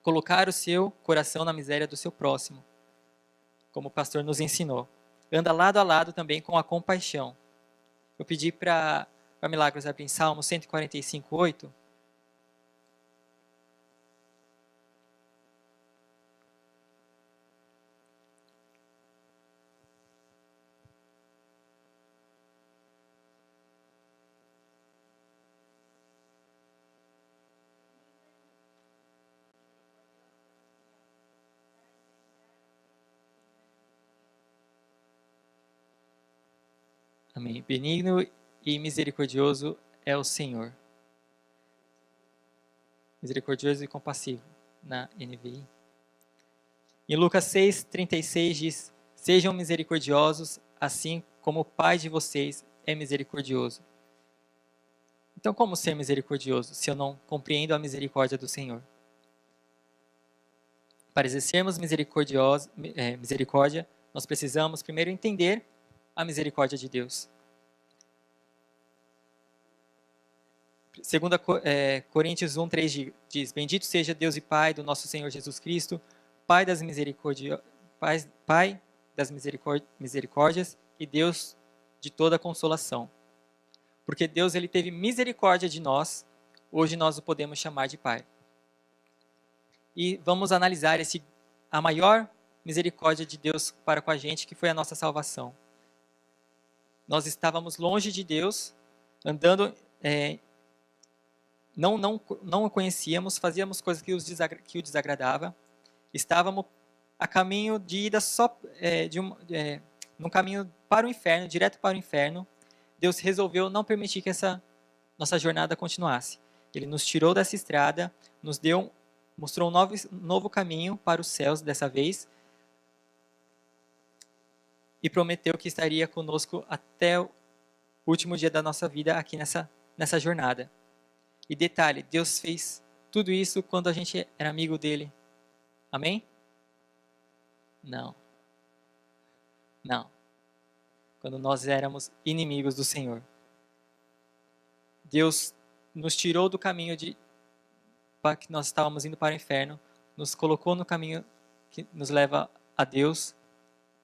S6: Colocar o seu coração na miséria do seu próximo, como o pastor nos ensinou. Anda lado a lado também com a compaixão. Eu pedi para Milagros abrir em Salmo 145, 8. Amém. Benigno e misericordioso é o Senhor. Misericordioso e compassivo, na NVI. Em Lucas 6:36 diz: sejam misericordiosos, assim como o Pai de vocês é misericordioso. Então, como ser misericordioso se eu não compreendo a misericórdia do Senhor? Para exercermos misericórdia, nós precisamos primeiro entender a misericórdia de Deus. 2 Coríntios 1:3 diz: bendito seja Deus e Pai do nosso Senhor Jesus Cristo, Pai das misericórdias e Deus de toda consolação. Porque Deus ele teve misericórdia de nós, hoje nós o podemos chamar de Pai. E vamos analisar a maior misericórdia de Deus para com a gente, que foi a nossa salvação. Nós estávamos longe de Deus, andando, não o conhecíamos, fazíamos coisas que o desagradava, estávamos a caminho de ida num caminho para o inferno, direto para o inferno. Deus resolveu não permitir que essa nossa jornada continuasse. Ele nos tirou dessa estrada, mostrou um novo caminho para os céus dessa vez e prometeu que estaria conosco até o último dia da nossa vida aqui nessa jornada. E detalhe, Deus fez tudo isso quando a gente era amigo dele. Amém? Não. Quando nós éramos inimigos do Senhor. Deus nos tirou do caminho para que nós estávamos indo para o inferno, nos colocou no caminho que nos leva a Deus,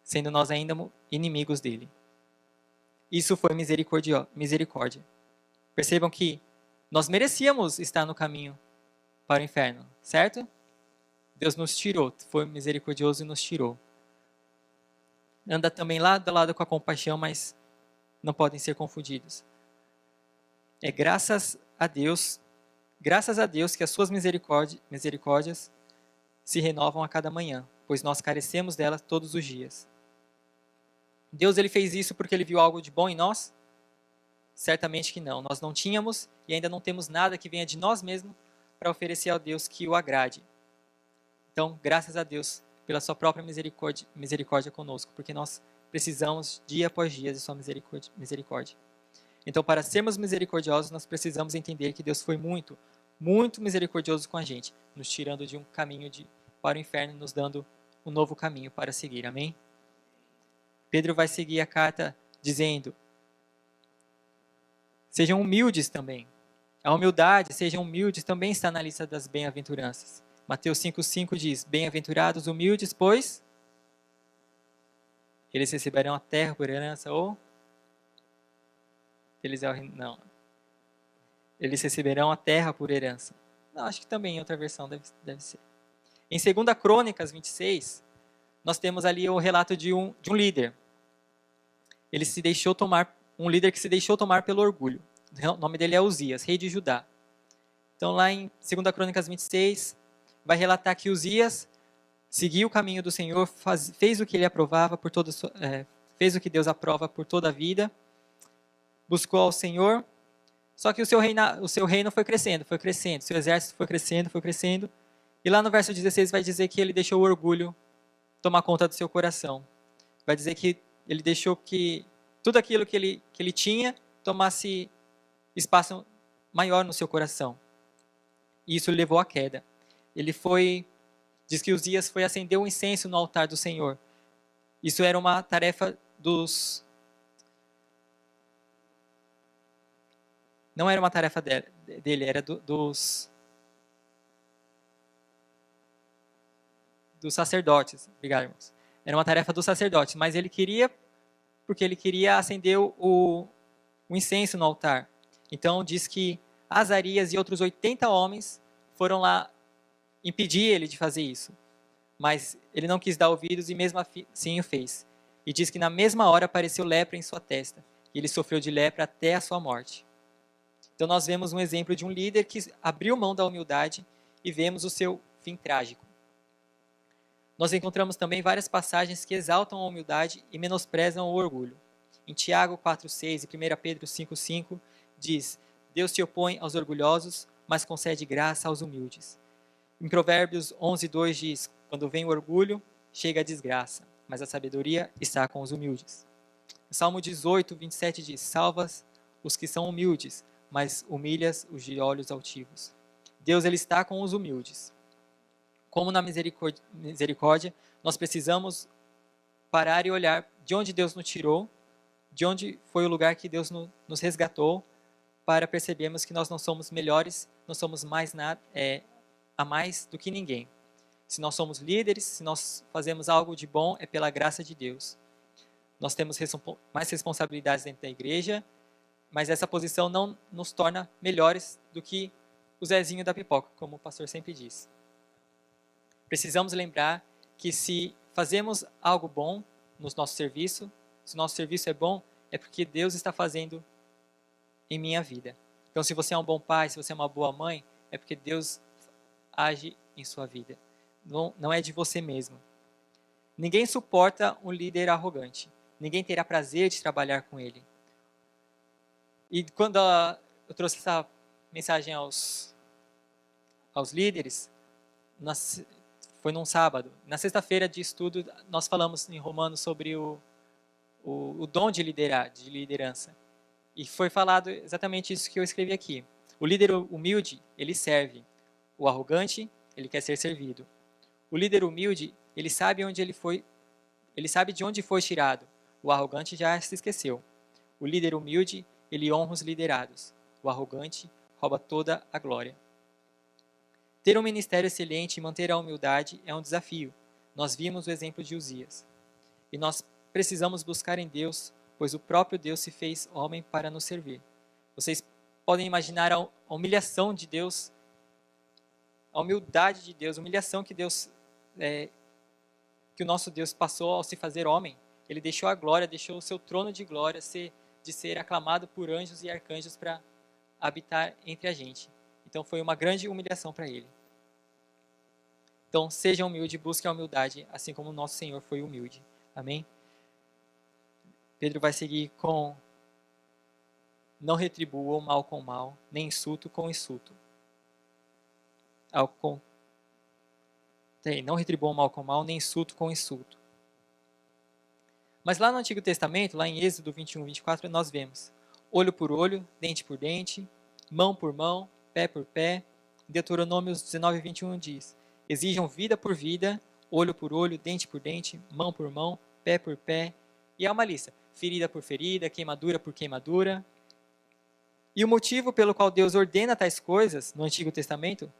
S6: sendo nós ainda inimigos dele. Isso foi misericórdia. Percebam que nós merecíamos estar no caminho para o inferno, certo? Deus nos tirou, foi misericordioso e nos tirou. Anda também lado a lado com a compaixão, mas não podem ser confundidos. É graças a Deus que as suas misericórdias se renovam a cada manhã, pois nós carecemos delas todos os dias. Deus ele fez isso porque ele viu algo de bom em nós? Certamente que não. Nós não tínhamos e ainda não temos nada que venha de nós mesmos para oferecer ao Deus que o agrade. Então, graças a Deus pela sua própria misericórdia conosco, porque nós precisamos dia após dia de sua misericórdia. Então, para sermos misericordiosos, nós precisamos entender que Deus foi muito, muito misericordioso com a gente, nos tirando de um caminho para o inferno, nos dando um novo caminho para seguir. Amém? Pedro vai seguir a carta dizendo: sejam humildes também. A humildade, sejam humildes, também está na lista das bem-aventuranças. Mateus 5,5 diz: bem-aventurados humildes, pois eles receberão a terra por herança, ou eles receberão a terra por herança. Não, acho que também em outra versão deve ser. Em 2 Crônicas 26, nós temos ali o relato de um líder. Um líder que se deixou tomar pelo orgulho. O nome dele é Uzias, rei de Judá. Então lá em 2 Crônicas 26, vai relatar que Uzias seguiu o caminho do Senhor, fez o que ele aprovava fez o que Deus aprova por toda a vida, buscou ao Senhor, só que o seu reino foi crescendo, seu exército foi crescendo, e lá no verso 16 vai dizer que ele deixou o orgulho tomar conta do seu coração. Vai dizer que ele deixou que tudo aquilo que ele tinha tomasse espaço maior no seu coração. E isso lhe levou à queda. Diz que Uzias foi acender um incenso no altar do Senhor. Isso era uma tarefa não era uma tarefa dele, era dos sacerdotes. Obrigado, irmãos. Era uma tarefa dos sacerdotes, mas porque ele queria acender o incenso no altar. Então diz que Azarias e outros 80 homens foram lá impedir ele de fazer isso. Mas ele não quis dar ouvidos e mesmo assim o fez. E diz que na mesma hora apareceu lepra em sua testa. E ele sofreu de lepra até a sua morte. Então nós vemos um exemplo de um líder que abriu mão da humildade e vemos o seu fim trágico. Nós encontramos também várias passagens que exaltam a humildade e menosprezam o orgulho. Em Tiago 4,6 e 1 Pedro 5,5 diz: Deus se opõe aos orgulhosos, mas concede graça aos humildes. Em Provérbios 11,2 diz: quando vem o orgulho, chega a desgraça, mas a sabedoria está com os humildes. O Salmo 18:27 diz: salvas os que são humildes, mas humilhas os de olhos altivos. Deus, ele está com os humildes. Como na misericórdia, nós precisamos parar e olhar de onde Deus nos tirou, de onde foi o lugar que Deus nos resgatou, para percebermos que nós não somos melhores, não somos mais nada, a mais do que ninguém. Se nós somos líderes, se nós fazemos algo de bom, é pela graça de Deus. Nós temos mais responsabilidades dentro da igreja, mas essa posição não nos torna melhores do que o Zezinho da pipoca, como o pastor sempre diz. Precisamos lembrar que se fazemos algo bom no nosso serviço, se o nosso serviço é bom, é porque Deus está fazendo em minha vida. Então, se você é um bom pai, se você é uma boa mãe, é porque Deus age em sua vida. Não é de você mesmo. Ninguém suporta um líder arrogante. Ninguém terá prazer de trabalhar com ele. E quando eu trouxe essa mensagem aos líderes, foi num sábado. Na sexta-feira de estudo, nós falamos em Romanos sobre o dom de liderar, de liderança. E foi falado exatamente isso que eu escrevi aqui. O líder humilde, ele serve. O arrogante, ele quer ser servido. O líder humilde, ele sabe de onde foi tirado. O arrogante já se esqueceu. O líder humilde, ele honra os liderados. O arrogante rouba toda a glória. Ter um ministério excelente e manter a humildade é um desafio. Nós vimos o exemplo de Uzias. E nós precisamos buscar em Deus, pois o próprio Deus se fez homem para nos servir. Vocês podem imaginar a humilhação de Deus, a humildade de Deus, a humilhação que que o nosso Deus passou ao se fazer homem. Ele deixou a glória, deixou o seu trono de glória de ser aclamado por anjos e arcanjos para habitar entre a gente. Então foi uma grande humilhação para ele. Então seja humilde, busque a humildade, assim como o nosso Senhor foi humilde. Amém? Pedro vai seguir com: não retribua o mal com o mal, nem insulto com insulto. Não retribua o mal com o mal, nem insulto com insulto. Mas lá no Antigo Testamento, lá em Êxodo 21:24, nós vemos olho por olho, dente por dente, mão por mão, pé por pé. Deuteronômio 19:21 diz: exijam vida por vida, olho por olho, dente por dente, mão por mão, pé por pé. E há uma lista: ferida por ferida, queimadura por queimadura. E o motivo pelo qual Deus ordena tais coisas no Antigo Testamento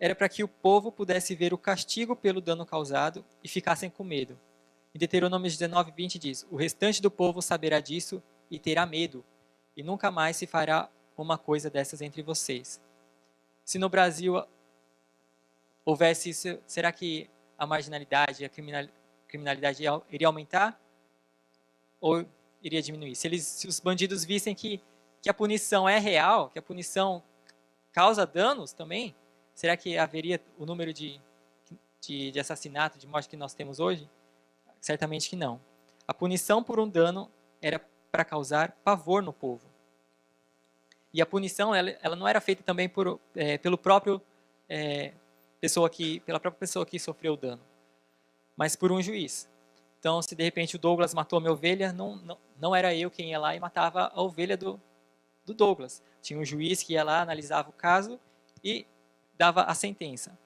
S6: era para que o povo pudesse ver o castigo pelo dano causado e ficassem com medo. Em Deuteronômio 19:20 diz: o restante do povo saberá disso e terá medo, e nunca mais se fará uma coisa dessas entre vocês. Se no Brasil houvesse isso, será que a marginalidade, a criminalidade iria aumentar? Ou iria diminuir? Se os bandidos vissem que a punição é real, que a punição causa danos também, será que haveria o número de assassinato, de morte que nós temos hoje? Certamente que não. A punição por um dano era para causar pavor no povo. E a punição ela não era feita também pela própria pessoa que sofreu o dano, mas por um juiz. Então, se de repente o Douglas matou a minha ovelha, não era eu quem ia lá e matava a ovelha do Douglas. Tinha um juiz que ia lá, analisava o caso e dava a sentença.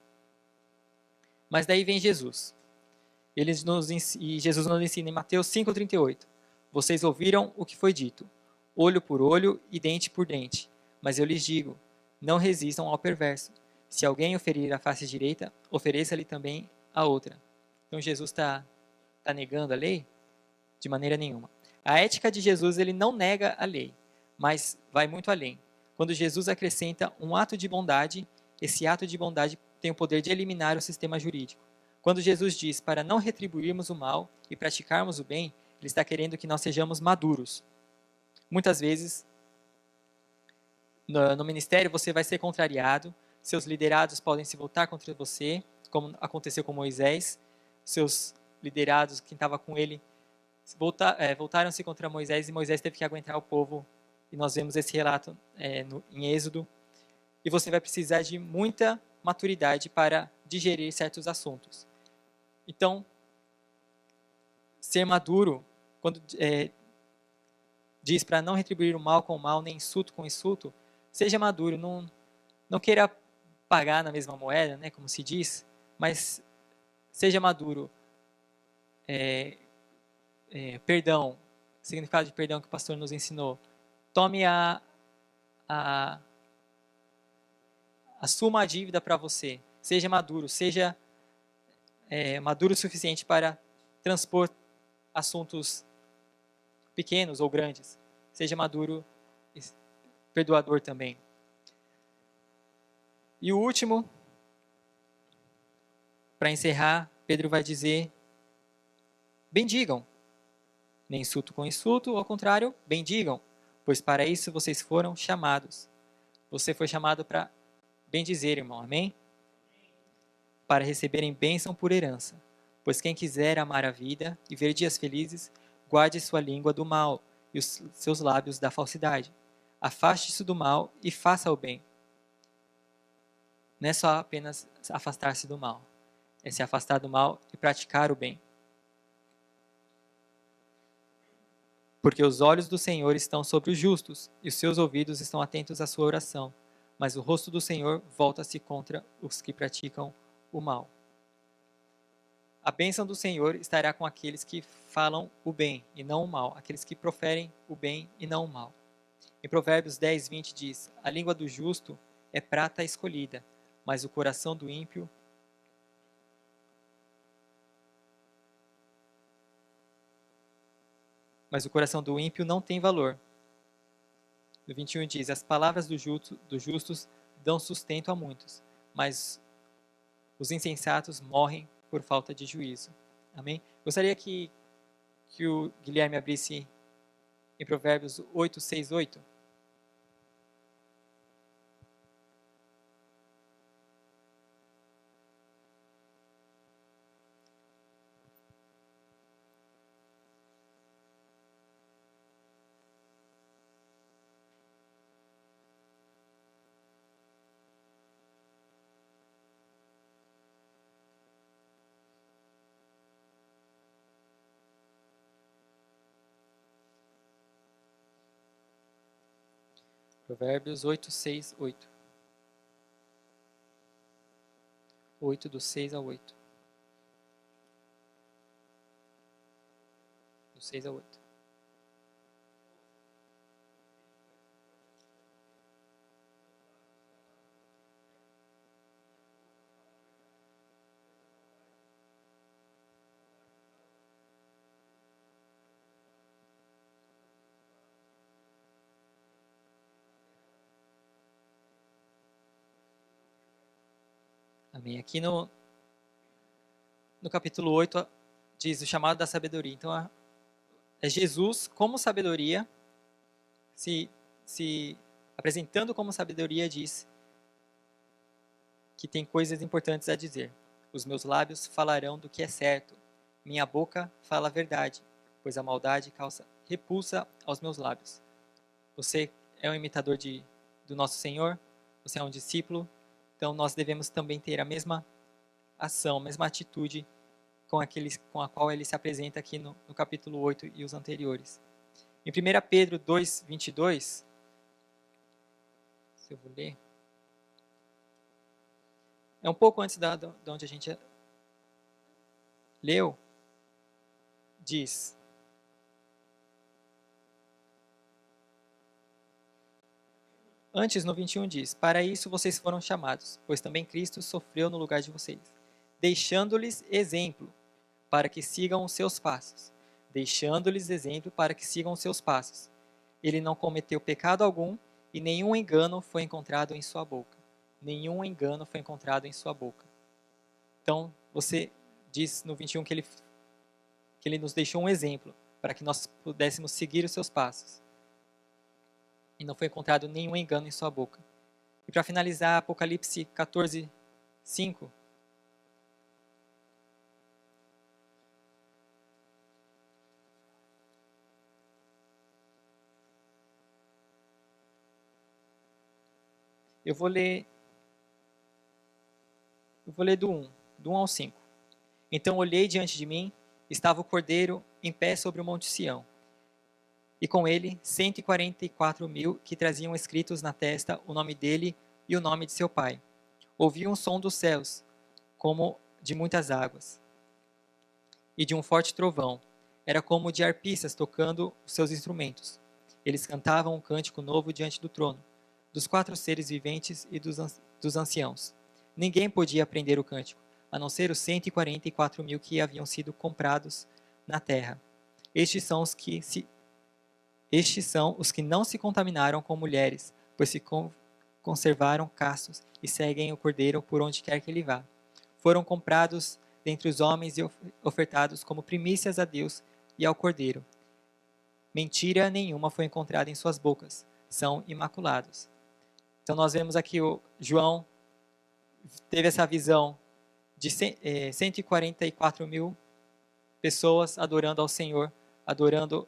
S6: Mas daí vem Jesus. E Jesus nos ensina em Mateus 5:38. Vocês ouviram o que foi dito: olho por olho e dente por dente. Mas eu lhes digo, não resistam ao perverso. Se alguém oferir a face direita, ofereça-lhe também a outra. Então Jesus está negando a lei? De maneira nenhuma. A ética de Jesus, ele não nega a lei, mas vai muito além. Quando Jesus acrescenta um ato de bondade, esse ato de bondade tem o poder de eliminar o sistema jurídico. Quando Jesus diz para não retribuirmos o mal e praticarmos o bem, ele está querendo que nós sejamos maduros. Muitas vezes, no ministério, você vai ser contrariado, seus liderados podem se voltar contra você, como aconteceu com Moisés, seus liderados, quem estava com ele, voltaram-se contra Moisés e Moisés teve que aguentar o povo. E nós vemos esse relato em Êxodo. E você vai precisar de muita maturidade para digerir certos assuntos. Então, ser maduro, quando diz para não retribuir o mal com o mal, nem insulto com insulto, seja maduro, não queira pagar na mesma moeda, né, como se diz, mas seja maduro. Perdão, significado de perdão que o pastor nos ensinou. Tome assuma a dívida para você. Seja maduro, seja maduro o suficiente para transpor assuntos pequenos ou grandes. Seja maduro e perdoador também. E o último, para encerrar, Pedro vai dizer: bendigam. Nem insulto com insulto, ao contrário, bendigam, pois para isso vocês foram chamados. Você foi chamado para bendizer, irmão, amém? Para receberem bênção por herança. Pois quem quiser amar a vida e ver dias felizes, guarde sua língua do mal e os seus lábios da falsidade. Afaste-se do mal e faça o bem. Não é só apenas afastar-se do mal, é se afastar do mal e praticar o bem. Porque os olhos do Senhor estão sobre os justos, e os seus ouvidos estão atentos à sua oração. Mas o rosto do Senhor volta-se contra os que praticam o mal. A bênção do Senhor estará com aqueles que falam o bem e não o mal, aqueles que proferem o bem e não o mal. Em Provérbios 10, 20 diz: a língua do justo é prata escolhida, mas o coração do ímpio não tem valor. No 21 diz: as palavras dos justos dão sustento a muitos, mas os insensatos morrem por falta de juízo. Amém? Gostaria que o Guilherme abrisse em Provérbios 8, 6, 8. Provérbios 8, 6, 8. 8 do 6 ao 8. Do 6 ao 8. Amém. Aqui no capítulo 8 diz o chamado da sabedoria. Então é Jesus como sabedoria, se apresentando como sabedoria, diz que tem coisas importantes a dizer. Os meus lábios falarão do que é certo. Minha boca fala a verdade, pois a maldade causa repulsa aos meus lábios. Você é um imitador do nosso Senhor? Você é um discípulo? Então nós devemos também ter a mesma ação, a mesma atitude com a qual ele se apresenta aqui no capítulo 8 e os anteriores. Em 1 Pedro 2, 22, se eu vou ler, é um pouco antes de onde a gente leu, diz: antes, no 21 diz: para isso vocês foram chamados, pois também Cristo sofreu no lugar de vocês, deixando-lhes exemplo para que sigam os seus passos. Deixando-lhes exemplo para que sigam os seus passos. Ele não cometeu pecado algum e nenhum engano foi encontrado em sua boca. Nenhum engano foi encontrado em sua boca. Então, você diz no 21 que ele nos deixou um exemplo para que nós pudéssemos seguir os seus passos. E não foi encontrado nenhum engano em sua boca. E para finalizar, Apocalipse 14, 5. Eu vou ler do 1 ao 5. Então olhei diante de mim, estava o Cordeiro em pé sobre o monte Sião, e com ele 144.000 que traziam escritos na testa o nome dele e o nome de seu pai. Ouvi um som dos céus, como de muitas águas, e de um forte trovão. Era como de arpistas tocando os seus instrumentos. Eles cantavam um cântico novo diante do trono, dos 4 seres viventes e dos anciãos. Ninguém podia aprender o cântico, a não ser os 144.000 que haviam sido comprados na terra. Estes são os que não se contaminaram com mulheres, pois se conservaram castos e seguem o Cordeiro por onde quer que ele vá. Foram comprados dentre os homens e ofertados como primícias a Deus e ao Cordeiro. Mentira nenhuma foi encontrada em suas bocas. São imaculados. Então nós vemos aqui o João teve essa visão de 144.000 pessoas adorando ao Senhor, adorando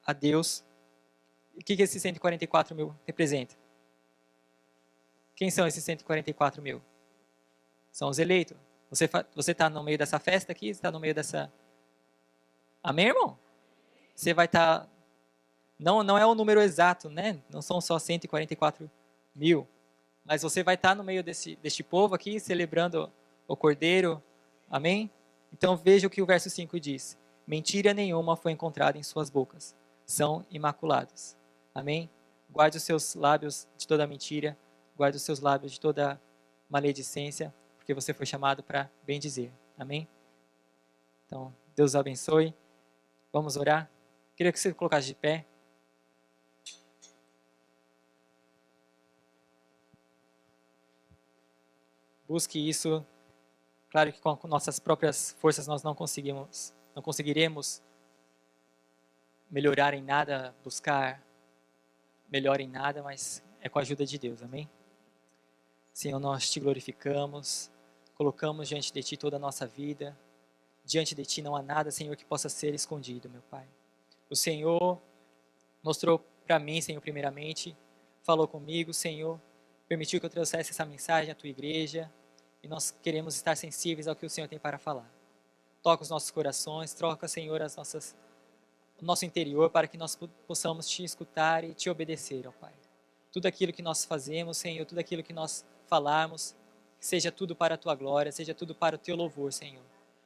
S6: a Deus. O que esses 144.000 representa? Quem são esses 144.000? São os eleitos. Você está no meio dessa festa aqui? Você está no meio dessa... Amém, irmão? Você vai estar... Não é o número exato, né? Não são só 144.000. Mas você vai estar no meio deste povo aqui, celebrando o Cordeiro. Amém? Então veja o que o verso 5 diz. Mentira nenhuma foi encontrada em suas bocas. São imaculados. Amém? Guarde os seus lábios de toda mentira. Guarde os seus lábios de toda maledicência. Porque você foi chamado para bendizer. Amém? Então, Deus abençoe. Vamos orar? Queria que você colocasse de pé. Busque isso. Claro que com nossas próprias forças nós não conseguiremos melhorar em nada, buscar melhor em nada, mas é com a ajuda de Deus, amém? Senhor, nós te glorificamos, colocamos diante de Ti toda a nossa vida, diante de Ti não há nada, Senhor, que possa ser escondido, meu Pai. O Senhor mostrou para mim, Senhor, primeiramente, falou comigo, Senhor, permitiu que eu trouxesse essa mensagem à Tua igreja, e nós queremos estar sensíveis ao que o Senhor tem para falar. Toca os nossos corações, troca, Senhor, o nosso interior para que nós possamos Te escutar e Te obedecer, ó Pai. Tudo aquilo que nós fazemos, Senhor, tudo aquilo que nós falarmos, seja tudo para a Tua glória, seja tudo para o Teu louvor, Senhor.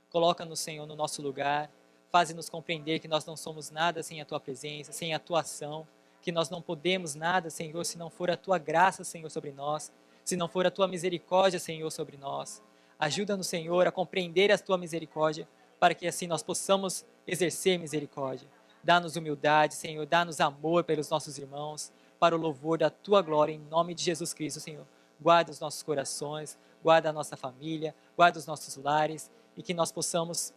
S6: Coloca-nos, Senhor, no nosso lugar, faze-nos compreender que nós não somos nada sem a Tua presença, sem a Tua ação, que nós não podemos nada, Senhor, se não for a Tua graça, Senhor, sobre nós, se não for a Tua misericórdia, Senhor, sobre nós. Ajuda-nos, Senhor, a compreender a Tua misericórdia, para que assim nós possamos exercer misericórdia. Dá-nos humildade, Senhor, dá-nos amor pelos nossos irmãos, para o louvor da Tua glória, em nome de Jesus Cristo, Senhor. Guarda os nossos corações, guarda a nossa família, guarda os nossos lares, e que nós possamos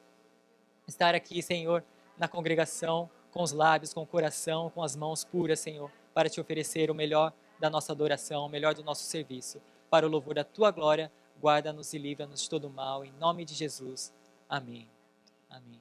S6: estar aqui, Senhor, na congregação, com os lábios, com o coração, com as mãos puras, Senhor, para Te oferecer o melhor da nossa adoração, o melhor do nosso serviço. Para o louvor da Tua glória, guarda-nos e livra-nos de todo mal, em nome de Jesus. Amém. Amém.